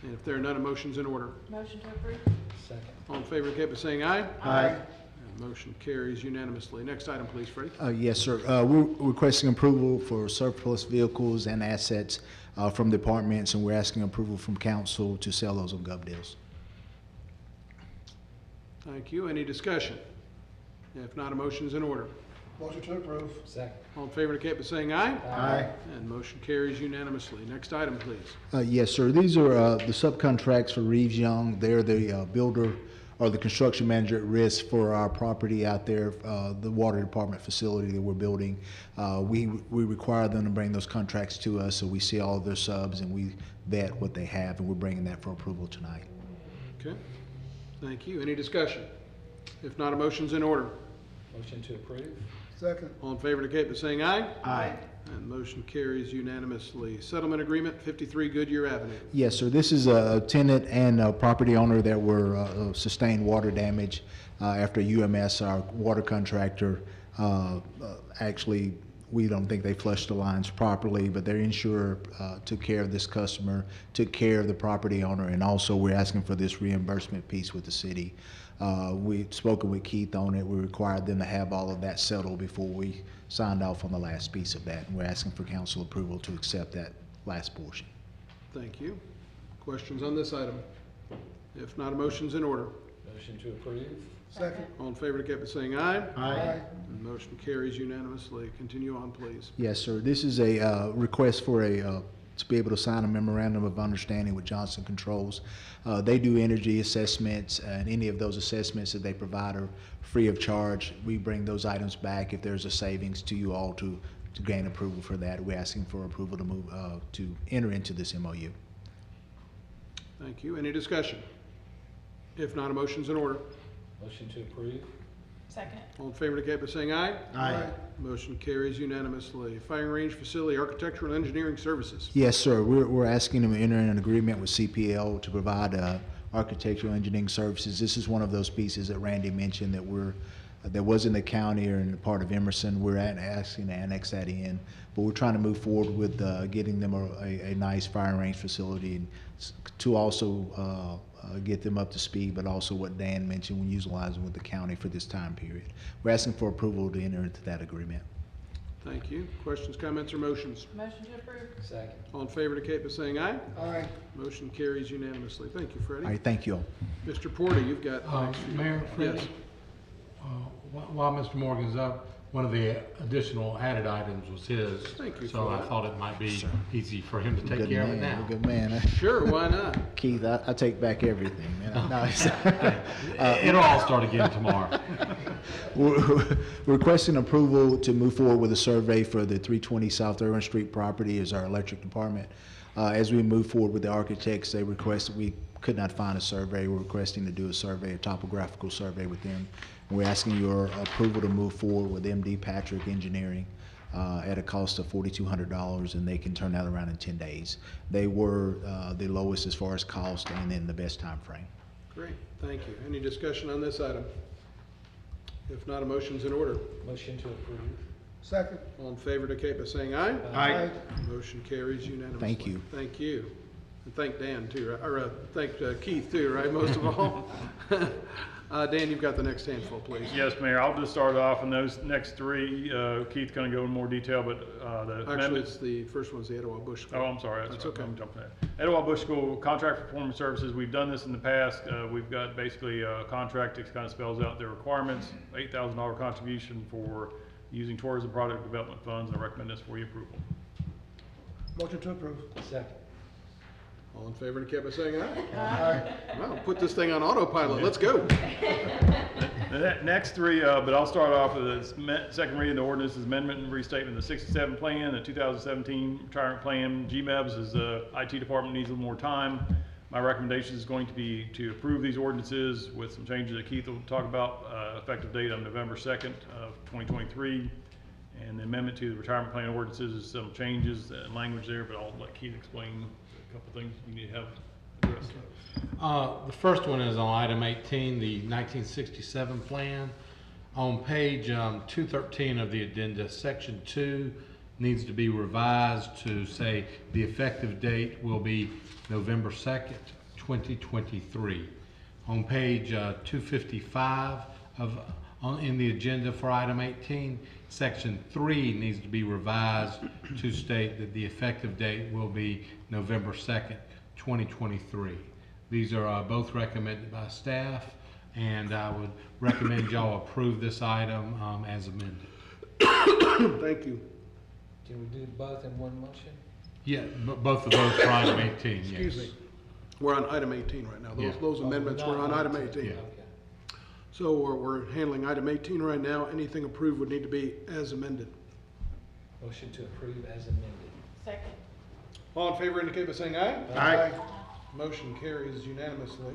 And if there are none, a motion's in order. Motion to approve. Second. All in favor indicate by saying aye. Aye. And motion carries unanimously. Next item, please, Freddie. Yes, sir. We're requesting approval for surplus vehicles and assets from departments, and we're asking approval from council to sell those on gov deals. Thank you. Any discussion? If not, a motion's in order. Motion to approve. Second. All in favor indicate by saying aye. Aye. And motion carries unanimously. Next item, please. Yes, sir. These are the subcontracts for Reeves Young. They're the builder or the construction manager at risk for our property out there, the water department facility that we're building. We require them to bring those contracts to us, so we see all of their subs and we vet what they have, and we're bringing that for approval tonight. Okay. Thank you. Any discussion? If not, a motion's in order. Motion to approve. Second. All in favor indicate by saying aye. Aye. And motion carries unanimously. Settlement agreement, 53 Goodyear Avenue. Yes, sir. This is a tenant and a property owner that were sustained water damage after UMS, our water contractor, actually, we don't think they flushed the lines properly, but their insurer took care of this customer, took care of the property owner, and also we're asking for this reimbursement piece with the city. We've spoken with Keith on it. We required them to have all of that settled before we signed off on the last piece of that. And we're asking for council approval to accept that last portion. Thank you. Questions on this item? If not, a motion's in order. Motion to approve. Second. All in favor indicate by saying aye. Aye. And motion carries unanimously. Continue on, please. Yes, sir. This is a request for to be able to sign a memorandum of understanding with Johnson Controls. They do energy assessments, and any of those assessments that they provide are free of charge. We bring those items back if there's a savings to you all to gain approval for that. We're asking for approval to move to enter into this MOU. Thank you. Any discussion? If not, a motion's in order. Motion to approve. Second. All in favor indicate by saying aye. Aye. Motion carries unanimously. Firing Range Facility Architectural and Engineering Services. Yes, sir. We're asking them to enter in an agreement with CPL to provide architectural engineering services. This is one of those pieces that Randy mentioned that we're that was in the county or in the part of Emerson. We're asking to annex that in, but we're trying to move forward with getting them a nice firing range facility and to also get them up to speed, but also what Dan mentioned, when utilizing with the county for this time period. We're asking for approval to enter into that agreement. Thank you. Questions, comments, or motions? Motion to approve. Second. All in favor indicate by saying aye. Aye. Motion carries unanimously. Thank you, Freddie. All right, thank you all. Mr. Porter, you've got the next few. Mayor, Freddie, Yes. while Mr. Morgan's up, one of the additional added items was his. Thank you So for I that. thought it might be easy for him to take Good care of it man, now. good man. Sure, why not? Keith, I take back everything, man. No, It'll all start again tomorrow. We're requesting approval to move forward with a survey for the 320 South Irwin Street property as our electric department. As we move forward with the architects, they requested, we could not find a survey. We're requesting to do a survey, a topographical survey with them. We're asking your approval to move forward with MD Patrick Engineering at a cost of $4,200, and they can turn that around in 10 days. They were the lowest as far as cost and in the best time frame. Great, thank you. Any discussion on this item? If not, a motion's in order. Motion to approve. Second. All in favor indicate by saying aye. Aye. Motion carries unanimously. Thank you. Thank you. And thank Dan too, right? Or thank Keith too, right, most of all? Dan, you've got the next handful, please. Yes, Mayor, I'll just start off on those next three. Keith's gonna go in more detail, but the Actually, amendments. it's the first one's the Etowah Bush School. Oh, I'm sorry, That's right. okay. I'm jumping ahead. Etowah Bush School, contract for performance services, we've done this in the past. We've got basically a contract that kind of spells out their requirements, $8,000 contribution for using tourism product development funds, and I recommend this for your approval. Motion to approve. Second. All in favor indicate by saying aye. Aye. Well, put this thing on autopilot, let's go. The next three, but I'll start off with the second reading of the ordinance is amendment and restatement of the 67 plan, the 2017 retirement plan. GMEBS is the IT department needs a little more time. My recommendation is going to be to approve these ordinances with some changes that Keith will talk about, effective date on November 2nd of 2023. And the amendment to the retirement plan ordinances is some changes and language there, but I'll let Keith explain a couple things you need to have addressed. The first one is on item 18, the 1967 plan. On page 213 of the addenda, section 2 needs to be revised to say the effective date will be November 2nd, 2023. On page 255 in the agenda for item 18, section 3 needs to be revised to state that the effective date will be November 2nd, 2023. These are both recommended by staff, and I would recommend y'all approve this item as amended. Thank you. Can we do both in one motion? Yeah, both of those for item 18, yes. Excuse me. We're on item 18 right now. Yeah. Those amendments, we're on item 18. Yeah. Okay. So we're handling item 18 right now. Anything approved would need to be as amended. Motion to approve as amended. Second. All in favor indicate by saying aye. Aye. Motion carries unanimously.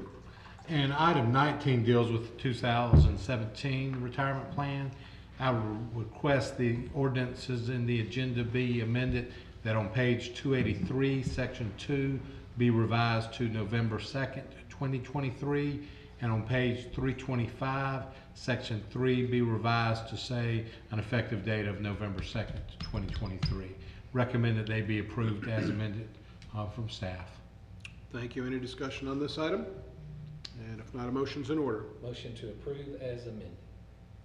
And item 19 deals with the 2017 retirement plan. I would request the ordinances in the agenda be amended, that on page 283, section 2, be revised to November 2nd, 2023, and on page 325, section 3, be revised to say an effective date of November 2nd, 2023. Recommend that they be approved as amended from staff. Thank you. Any discussion on this item? And if not, a motion's in order. Motion to approve as amended.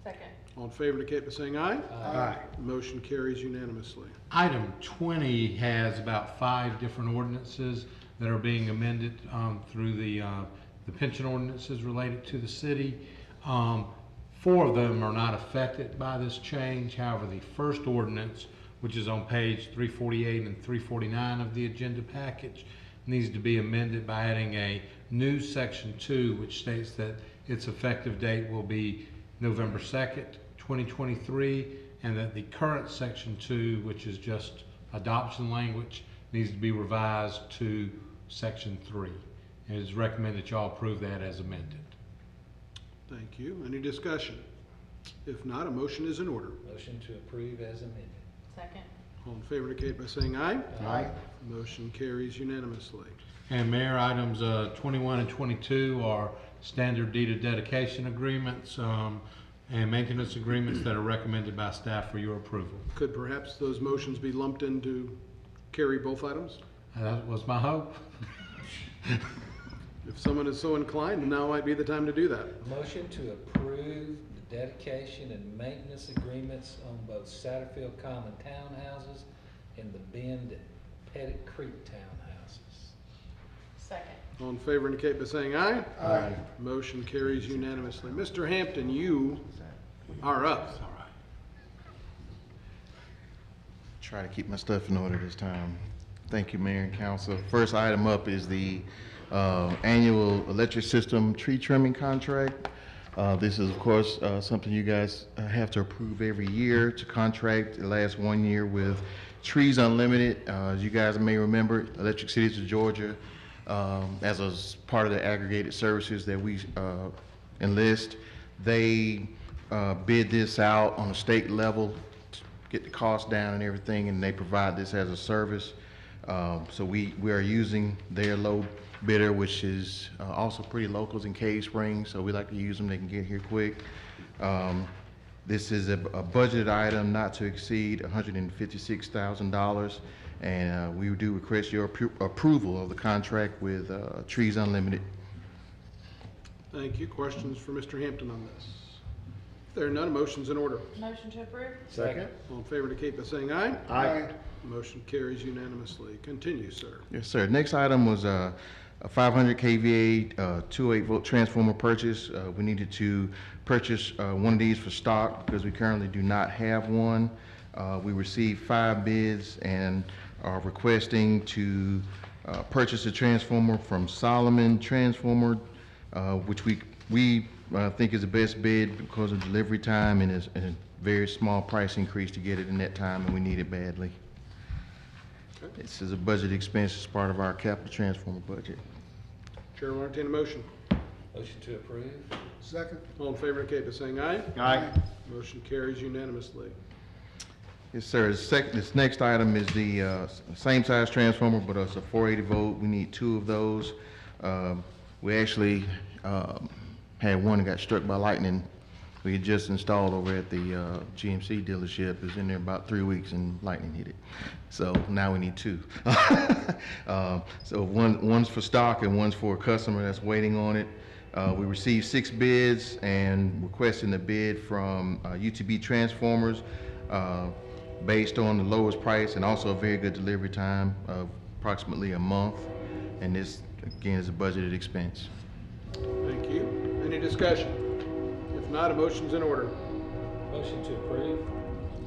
Second. All in favor indicate by saying aye. Aye. Motion carries unanimously. Item 20 has about 5 different ordinances that are being amended through the pension ordinances related to the city. 4 of them are not affected by this change. However, the first ordinance, which is on page 348 and 349 of the agenda package, needs to be amended by adding a new section 2, which states that its effective date will be November 2nd, 2023, and that the current section 2, which is just adoption language, needs to be revised to section 3. It is recommended that y'all approve that as amended. Thank you. Any discussion? If not, a motion is in order. Motion to approve as amended. Second. All in favor indicate by saying aye. Aye. Motion carries unanimously. And Mayor, items 21 and 22 are standard deed of dedication agreements. and maintenance agreements that are recommended by staff for your approval. Could perhaps those motions be lumped in to carry both items? That was my hope. If someone is so inclined, now might be the time to do that. Motion to approve the dedication and maintenance agreements on both Satterfield Common townhouses and the Bend Pettit Creek townhouses. Second. All in favor indicate by saying aye. Aye. Motion carries unanimously. Mr. Hampton, you are up. Try to keep my stuff in order this time. Thank you, Mayor and Council. First item up is the annual electric system tree trimming contract. This is, of course, something you guys have to approve every year to contract. It lasts 1 year with Trees Unlimited. As you guys may remember, Electric Cities of Georgia, as a part of the aggregated services that we enlist, they bid this out on a state level to get the cost down and everything, and they provide this as a service. So we are using their low bidder, which is also pretty locals in Cave Springs, so we like to use them. They can get here quick. This is a budget item not to exceed $156,000, and we do request your approval of the contract with Trees Unlimited. Thank you. Questions for Mr. Hampton on this? If there are none, motion's in order. Motion to approve? Second. All in favor indicate by saying aye. Aye. Motion carries unanimously. Continue, sir. Yes, sir. Next item was a 500 kVA 208 volt transformer purchase. We needed to purchase one of these for stock because we currently do not have one. We received 5 bids and are requesting to purchase a transformer from Solomon Transformer, which we think is the best bid because of delivery time and is a very small price increase to get it in that time, and we need it badly. This is a budget expense as part of our capital transformer budget. Chair will entertain a motion. Motion to approve? Second. All in favor indicate by saying aye. Aye. Motion carries unanimously. Yes, sir. This next item is the same size transformer, but it's a 480 volt. We need 2 of those. We actually had one that got struck by lightning. We had just installed over at the GMC dealership. It was in there about 3 weeks and lightning hit it. So now we need 2. So one's for stock and one's for a customer that's waiting on it. We received 6 bids and requesting a bid from UTB Transformers based on the lowest price and also a very good delivery time of approximately a month. And this, again, is a budgeted expense. Thank you. Any discussion? If not, a motion's in order. Motion to approve?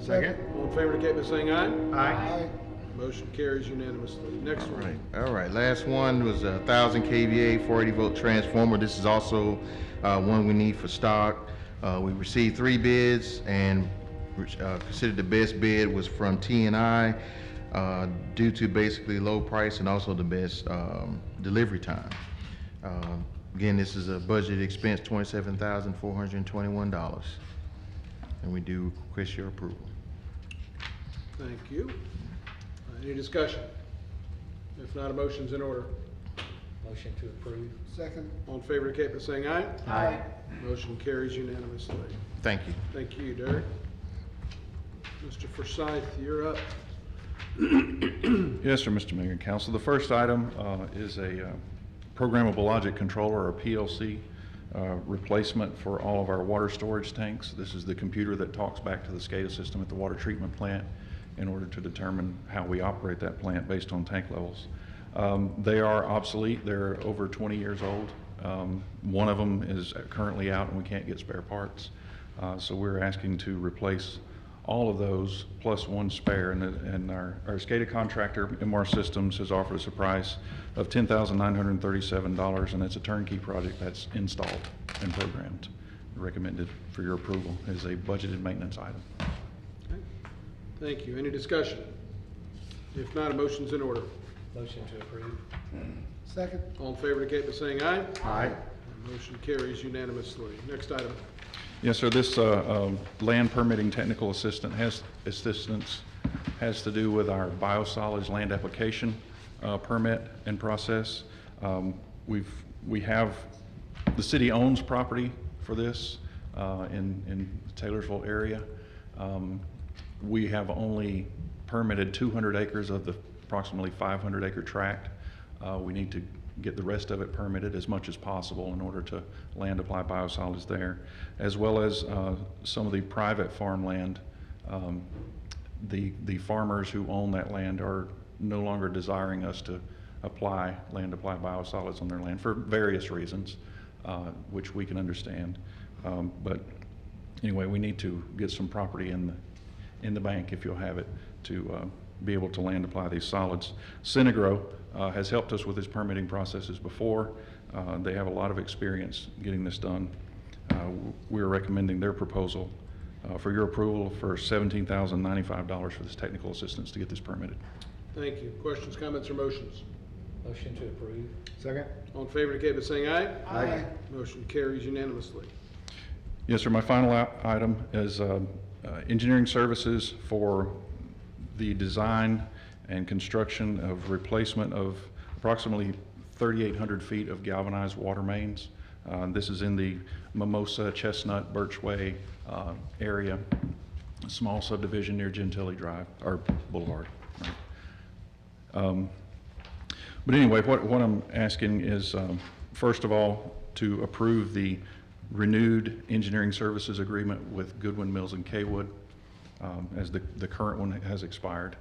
Second. All in favor indicate by saying aye. Aye. Motion carries unanimously. Next one. All right. Last one was a 1,000 kVA 480 volt transformer. This is also one we need for stock. We received 3 bids and considered the best bid was from T&I due to basically low price and also the best delivery time. Again, this is a budget expense, $27,421, and we do request your approval. Thank you. Any discussion? If not, a motion's in order. Motion to approve? Second. All in favor indicate by saying aye. Aye. Motion carries unanimously. Thank you. Thank you, Derek. Mr. Forsyth, you're up. Yes, sir, Mr. Mayor and Council. The first item is a programmable logic controller, or PLC, replacement for all of our water storage tanks. This is the computer that talks back to the SCADA system at the water treatment plant in order to determine how we operate that plant based on tank levels. They are obsolete. They're over 20 years old. One of them is currently out and we can't get spare parts. So we're asking to replace all of those plus one spare, and our SCADA contractor, MR Systems, has offered us a price of $10,937, and it's a turnkey project that's installed and programmed. Recommended for your approval as a budgeted maintenance item. Okay. Thank you. Any discussion? If not, a motion's in order. Motion to approve? Second. All in favor indicate by saying aye. Aye. Motion carries unanimously. Next item. Yes, sir. This land permitting technical assistance has to do with our biosolids land application permit and process. The city owns property for this. in the Taylorsville area. We have only permitted 200 acres of the approximately 500 acre tract. We need to get the rest of it permitted as much as possible in order to land apply biosolids there, as well as some of the private farmland. The farmers who own that land are no longer desiring us to apply biosolids on their land for various reasons, which we can understand. But anyway, we need to get some property in the bank, if you'll have it, to be able to land apply these solids. Synagro has helped us with these permitting processes before. They have a lot of experience getting this done. We're recommending their proposal for your approval for $17,095 for this technical assistance to get this permitted. Thank you. Questions, comments, or motions? Motion to approve. Second. All in favor indicate by saying aye. Aye. Motion carries unanimously. Yes, sir. My final item is engineering services for the design and construction of replacement of approximately 3,800 feet of galvanized water mains. This is in the Mimosa, Chestnut, Birchway area, a small subdivision near Gentilly Drive, or Boulevard. Right. But anyway, what I'm asking is, first of all, to approve the renewed engineering services agreement with Goodwin Mills and Kaywood, as the current one has expired,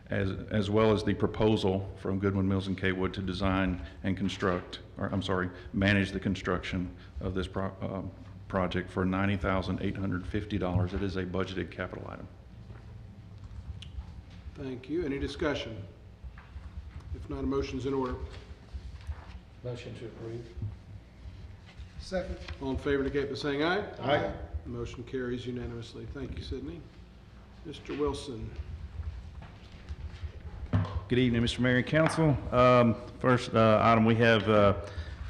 as well as the proposal from Goodwin Mills and Kaywood to design and construct, or I'm sorry, manage the construction of this project for $90,850. It is a budgeted capital item. Thank you. Any discussion? If not, a motion's in order. Motion to approve. Second. All in favor indicate by saying aye. Aye. Motion carries unanimously. Thank you, Sidney. Mr. Wilson. Good evening, Mr. Mayor and Council. First item we have,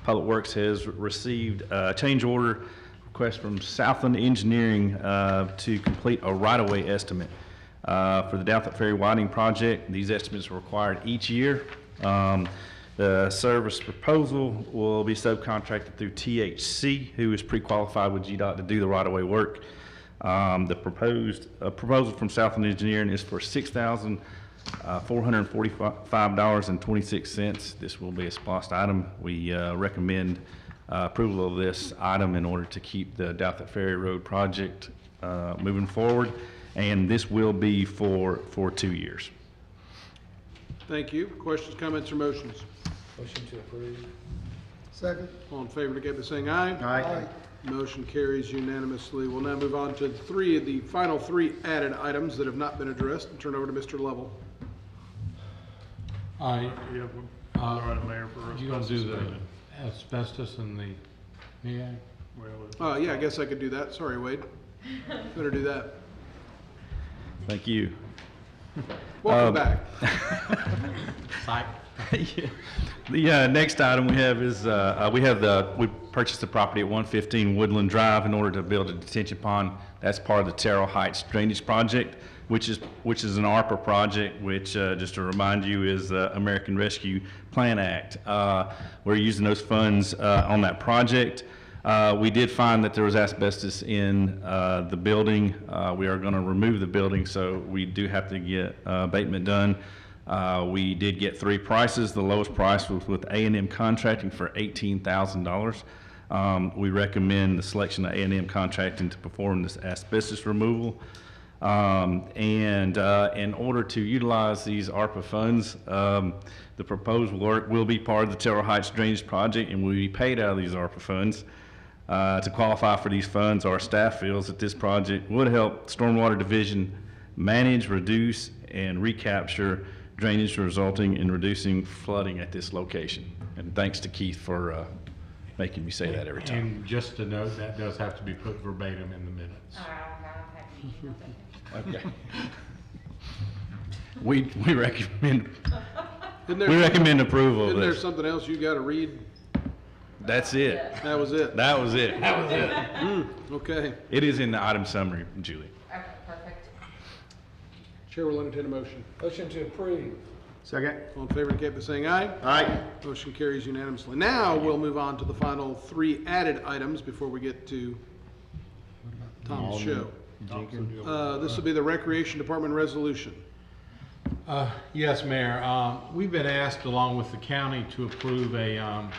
Public Works has received a change order request from Southland Engineering to complete a right-of-way estimate for the Douthat Ferry widening project. These estimates are required each year. The service proposal will be subcontracted through THC, who is pre-qualified with GDOT to do the right-of-way work. The proposed proposal from Southland Engineering is for $6,445.26. This will be a splost item. We recommend approval of this item in order to keep the Douthat Ferry Road project moving forward, and this will be for 2 years. Thank you. Questions, comments, or motions? Motion to approve. Second. All in favor indicate by saying aye. Aye. Motion carries unanimously. We'll now move on to the final three added items that have not been addressed, and turn over to Mr. Lovell. I, Yeah, all right, Mayor, for you gonna do the statement. asbestos and the MEAG? Well, Yeah, I guess I could do that. Sorry, Wade. Better do that. Thank you. Welcome back. Psych. The next item we have is we purchased the property at 115 Woodland Drive in order to build a detention pond. That's part of the Terrell Heights Drainage Project, which is an ARPA project, which just to remind you is the American Rescue Plan Act. We're using those funds on that project. We did find that there was asbestos in the building. We are going to remove the building, so we do have to get abatement done. We did get 3 prices. The lowest price was with A&M Contracting for $18,000. We recommend the selection of A&M Contracting to perform this asbestos removal. And in order to utilize these ARPA funds, the proposed work will be part of the Terrell Heights Drainage Project and will be paid out of these ARPA funds. To qualify for these funds, our staff feels that this project would help Stormwater Division manage, reduce, and recapture drainage resulting in reducing flooding at this location. And thanks to Keith for making me say that every time. And just to note, that does have to be put verbatim in the minutes. Okay. We recommend approval of Isn't there this. something else you got to read? That's it. That was it. That was it. Okay. It is in the item summary, Julie. Okay, perfect. Chair will entertain a motion. Motion to approve. Second. All in favor indicate by saying aye. Aye. Motion carries unanimously. Now we'll move on to the final 3 added items before we get to Tom's show. This will be the Recreation Department resolution. Yes, Mayor. We've been asked, along with the county, to approve a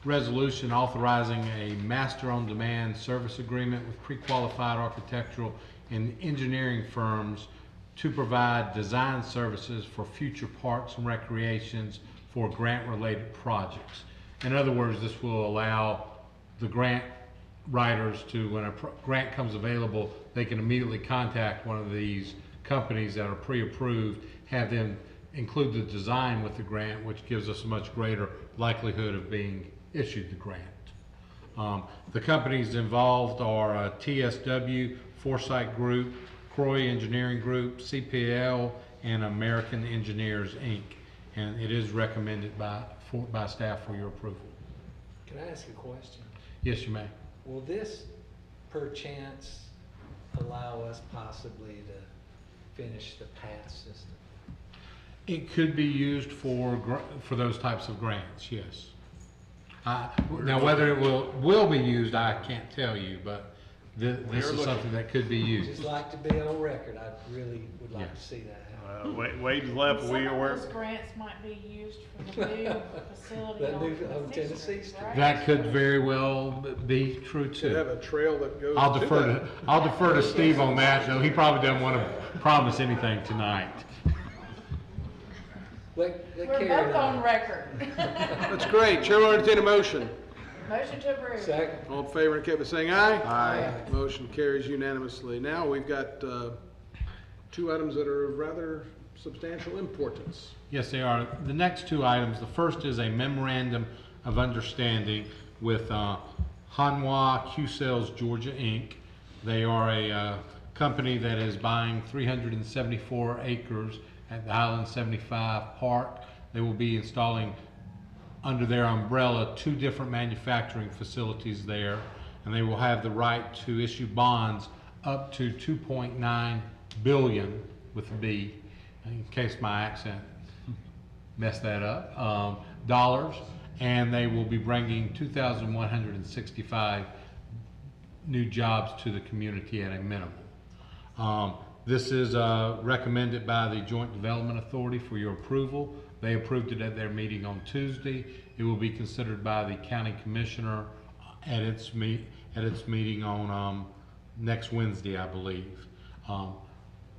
resolution authorizing a master-on-demand service agreement with pre-qualified architectural and engineering firms to provide design services for future parks and recreations for grant-related projects. In other words, this will allow the grant writers to, when a grant comes available, they can immediately contact one of these companies that are pre-approved, have them include the design with the grant, which gives us a much greater likelihood of being issued the grant. The companies involved are TSW, Foresight Group, Croy Engineering Group, CPL, and American Engineers, Inc. And it is recommended by staff for your approval. Can I ask a question? Yes, you may. Will this perchance allow us possibly to finish the PATH system? It could be used for those types of grants, yes. Now, whether it will be used, I can't tell you, but this is something that could be used. Just like to be on record, I really would like to see that happen. Wade's left, Some of those grants might be used for the new facility That new on Tennessee Street. right? That could very well be true Could have too. a trail that goes I'll to defer that. to Steve on that, though he probably doesn't want to promise anything tonight. Let We're Carrie both know. on record. That's great. Chair will entertain a motion. Motion to approve. Second. All in favor indicate by saying aye. Aye. Motion carries unanimously. Now we've got two items that are of rather substantial importance. Yes, they are. The next two items, the first is a memorandum of understanding with Hanwha Q-Sales Georgia, Inc. They are a company that is buying 374 acres at the Highland 75 Park. They will be installing under their umbrella 2 different manufacturing facilities there, and they will have the right to issue bonds up to $2.9 billion with a B, in case my accent messed that up, dollars, and they will be bringing 2,165 new jobs to the community at a minimum. This is recommended by the Joint Development Authority for your approval. They approved it at their meeting on Tuesday. It will be considered by the County Commissioner at its meeting on next Wednesday, I believe.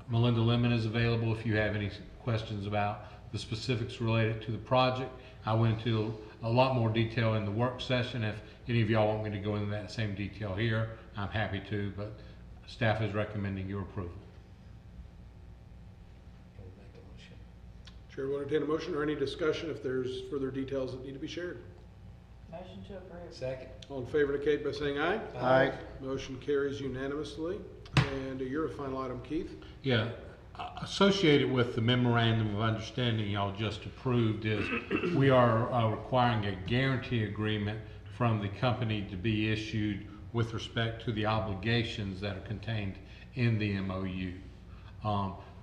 Melinda Lemon is available if you have any questions about the specifics related to the project. I went into a lot more detail in the work session. If any of y'all want me to go into that same detail here, I'm happy to, but staff is recommending your approval. Chair will entertain a motion or any discussion if there's further details that need to be shared. Motion to approve. Second. All in favor indicate by saying aye. Aye. Motion carries unanimously. And your final item, Keith. Yeah, associated with the memorandum of understanding y'all just approved is we are requiring a guarantee agreement from the company to be issued with respect to the obligations that are contained in the MOU.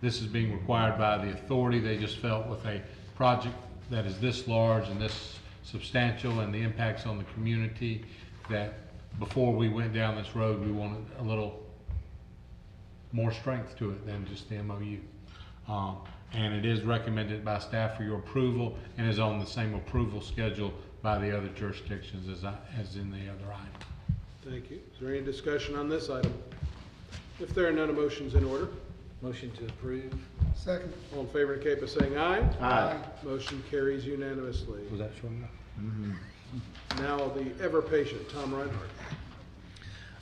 This is being required by the authority. They just felt with a project that is this large and this substantial and the impacts on the community that before we went down this road, we wanted a little more strength to it than just the MOU. And it is recommended by staff for your approval and is on the same approval schedule by the other jurisdictions as in the other item. Thank you. Is there any discussion on this item? If there are none, a motion's in order. Motion to approve. Second. All in favor indicate by saying aye. Aye. Motion carries unanimously. Was that short enough? Now the ever patient Tom Reinhardt.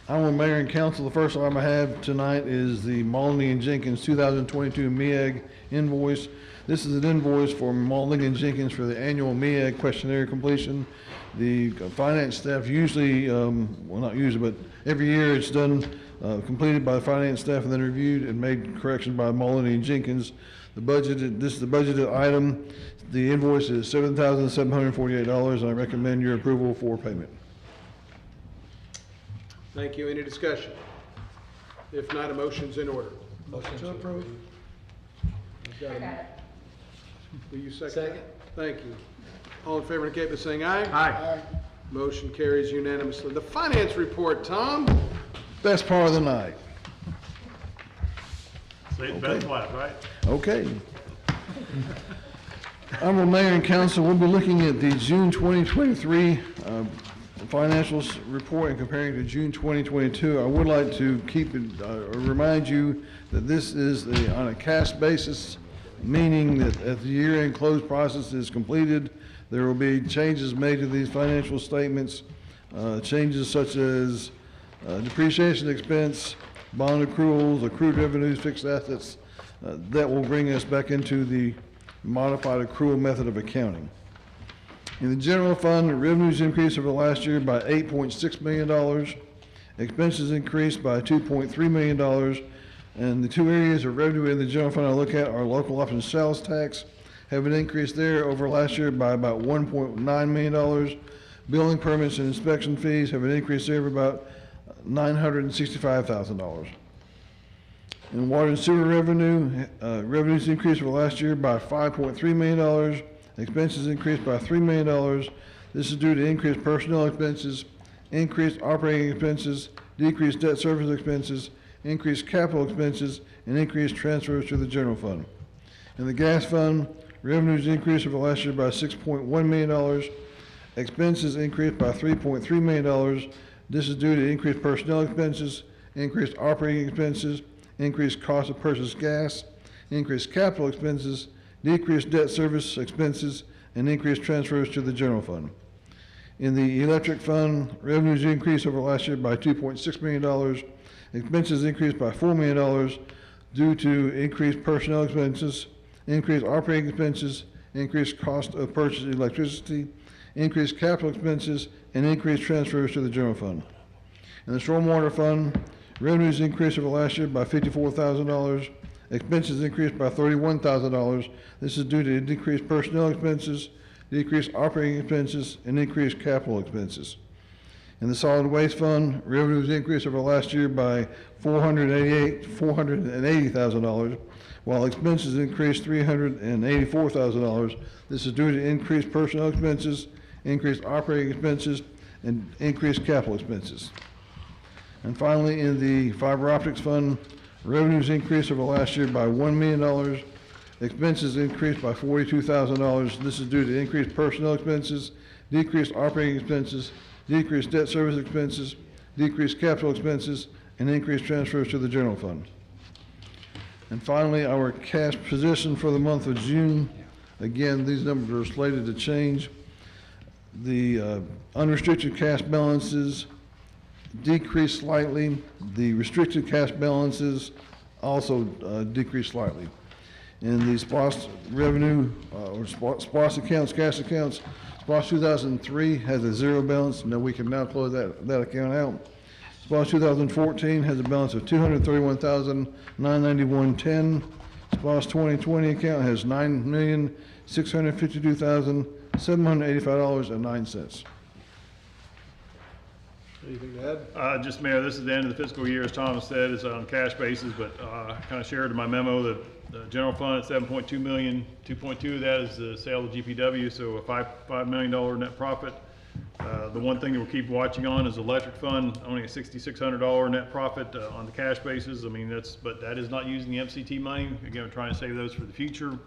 Honorable Mayor and Council, the first item I have tonight is the Maloney and Jenkins 2022 MEAG invoice. This is an invoice for Maloney and Jenkins for the annual MEAG questionnaire completion. The finance staff usually, well not usually, but every year it's done, completed by the finance staff and then reviewed and made correction by Maloney and Jenkins. The budget, this is the budgeted item. The invoice is $7,748 and I recommend your approval for payment. Thank you. Any discussion? If not, a motion's in order. Motion to approve. I've got a- Got it. Will you second? Second. that? Thank you. All in favor indicate by saying aye. Aye. Motion carries unanimously. The finance report, Tom. Best part of the night. State best flat, right? Okay. Honorable Mayor and Council, we'll be looking at the June 2023 financials report and comparing to June 2022. I would like to remind you that this is on a cash basis, meaning that at the year-end close process is completed, there will be changes made to these financial statements, changes such as depreciation expense, bond accruals, accrued revenues, fixed assets, that will bring us back into the modified accrual method of accounting. In the general fund, revenues increased over last year by $8.6 million. Expenses increased by $2.3 million. And the two areas of revenue in the general fund I look at are local option sales tax, have an increase there over last year by about $1.9 million. Building permits and inspection fees have an increase there of about $965,000. In water and sewer revenue, revenues increased over last year by $5.3 million. Expenses increased by $3 million. This is due to increased personnel expenses, increased operating expenses, decreased debt service expenses, increased capital expenses, and increased transfers to the general fund. In the gas fund, revenues increased over last year by $6.1 million. Expenses increased by $3.3 million. This is due to increased personnel expenses, increased operating expenses, increased cost of purchased gas, increased capital expenses, decreased debt service expenses, and increased transfers to the general fund. In the electric fund, revenues increased over last year by $2.6 million. Expenses increased by $4 million due to increased personnel expenses, increased operating expenses, increased cost of purchased electricity, increased capital expenses, and increased transfers to the general fund. In the stormwater fund, revenues increased over last year by $54,000. Expenses increased by $31,000. This is due to decreased personnel expenses, decreased operating expenses, and increased capital expenses. In the solid waste fund, revenues increased over last year by $480,000, while expenses increased $384,000. This is due to increased personnel expenses, increased operating expenses, and increased capital expenses. And finally, in the fiber optics fund, revenues increased over last year by $1 million. Expenses increased by $42,000. This is due to increased personnel expenses, decreased operating expenses, decreased debt service expenses, decreased capital expenses, and increased transfers to the general fund. And finally, our cash position for the month of June. Again, these numbers are slated to change. The unrestricted cash balances decreased slightly. The restricted cash balances also decreased slightly. In the SPOS revenue, or SPOS accounts, cash accounts, SPOS 2003 has a zero balance. Now we can now close that account out. SPOS 2014 has a balance of $231,991.10. SPOS 2020 account has $9,652,785.09. Anything to add? Just, Mayor, this is the end of the fiscal year, as Thomas said, it's on a cash basis, but I kind of shared in my memo that the general fund at $7.2 million, 2.2 of that is the sale of GPW, so a $5 million net profit. The one thing that we'll keep watching on is the electric fund, only a $6,600 net profit on the cash basis. I mean, but that is not using the MCT money. Again, we're trying to save those for the future,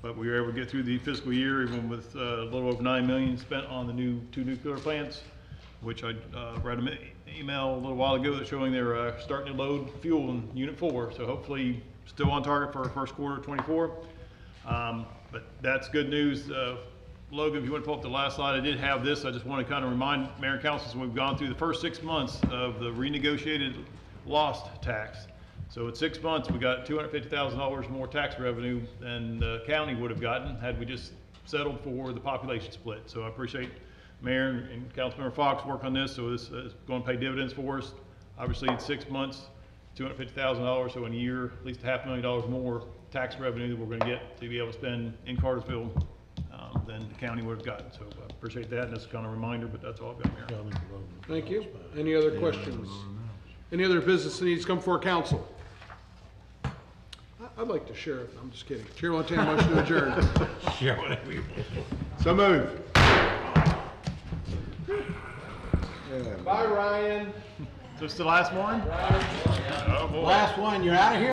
but we were able to get through the fiscal year even with a little over $9 million spent on the two nuclear plants, which I read an email a little while ago that's showing they're starting to load fuel in Unit 4. So hopefully still on target for our first quarter of 24. But that's good news. Logan, if you want to pull up the last slide, I did have this. I just want to kind of remind Mayor and Council, we've gone through the first 6 months of the renegotiated lost tax. So in 6 months, we got $250,000 more tax revenue than the county would have gotten had we just settled for the population split. So I appreciate Mayor and Councilmember Fox work on this, so this is going to pay dividends for us. Obviously, in 6 months, $250,000, so in a year, at least $500,000 more tax revenue that we're going to get to be able to spend in Cartersville than the county would have gotten. So I appreciate that, and that's kind of a reminder, but that's all I've got, Mayor. Thank you. Any other questions? Any other business that needs to come before council? I'd like to share it. I'm just kidding. Chair will entertain a motion to adjourn. Share whatever you want. So moved. Bye, Ryan. Is this the last one? Ryan. Oh, boy. Last one, you're out of here.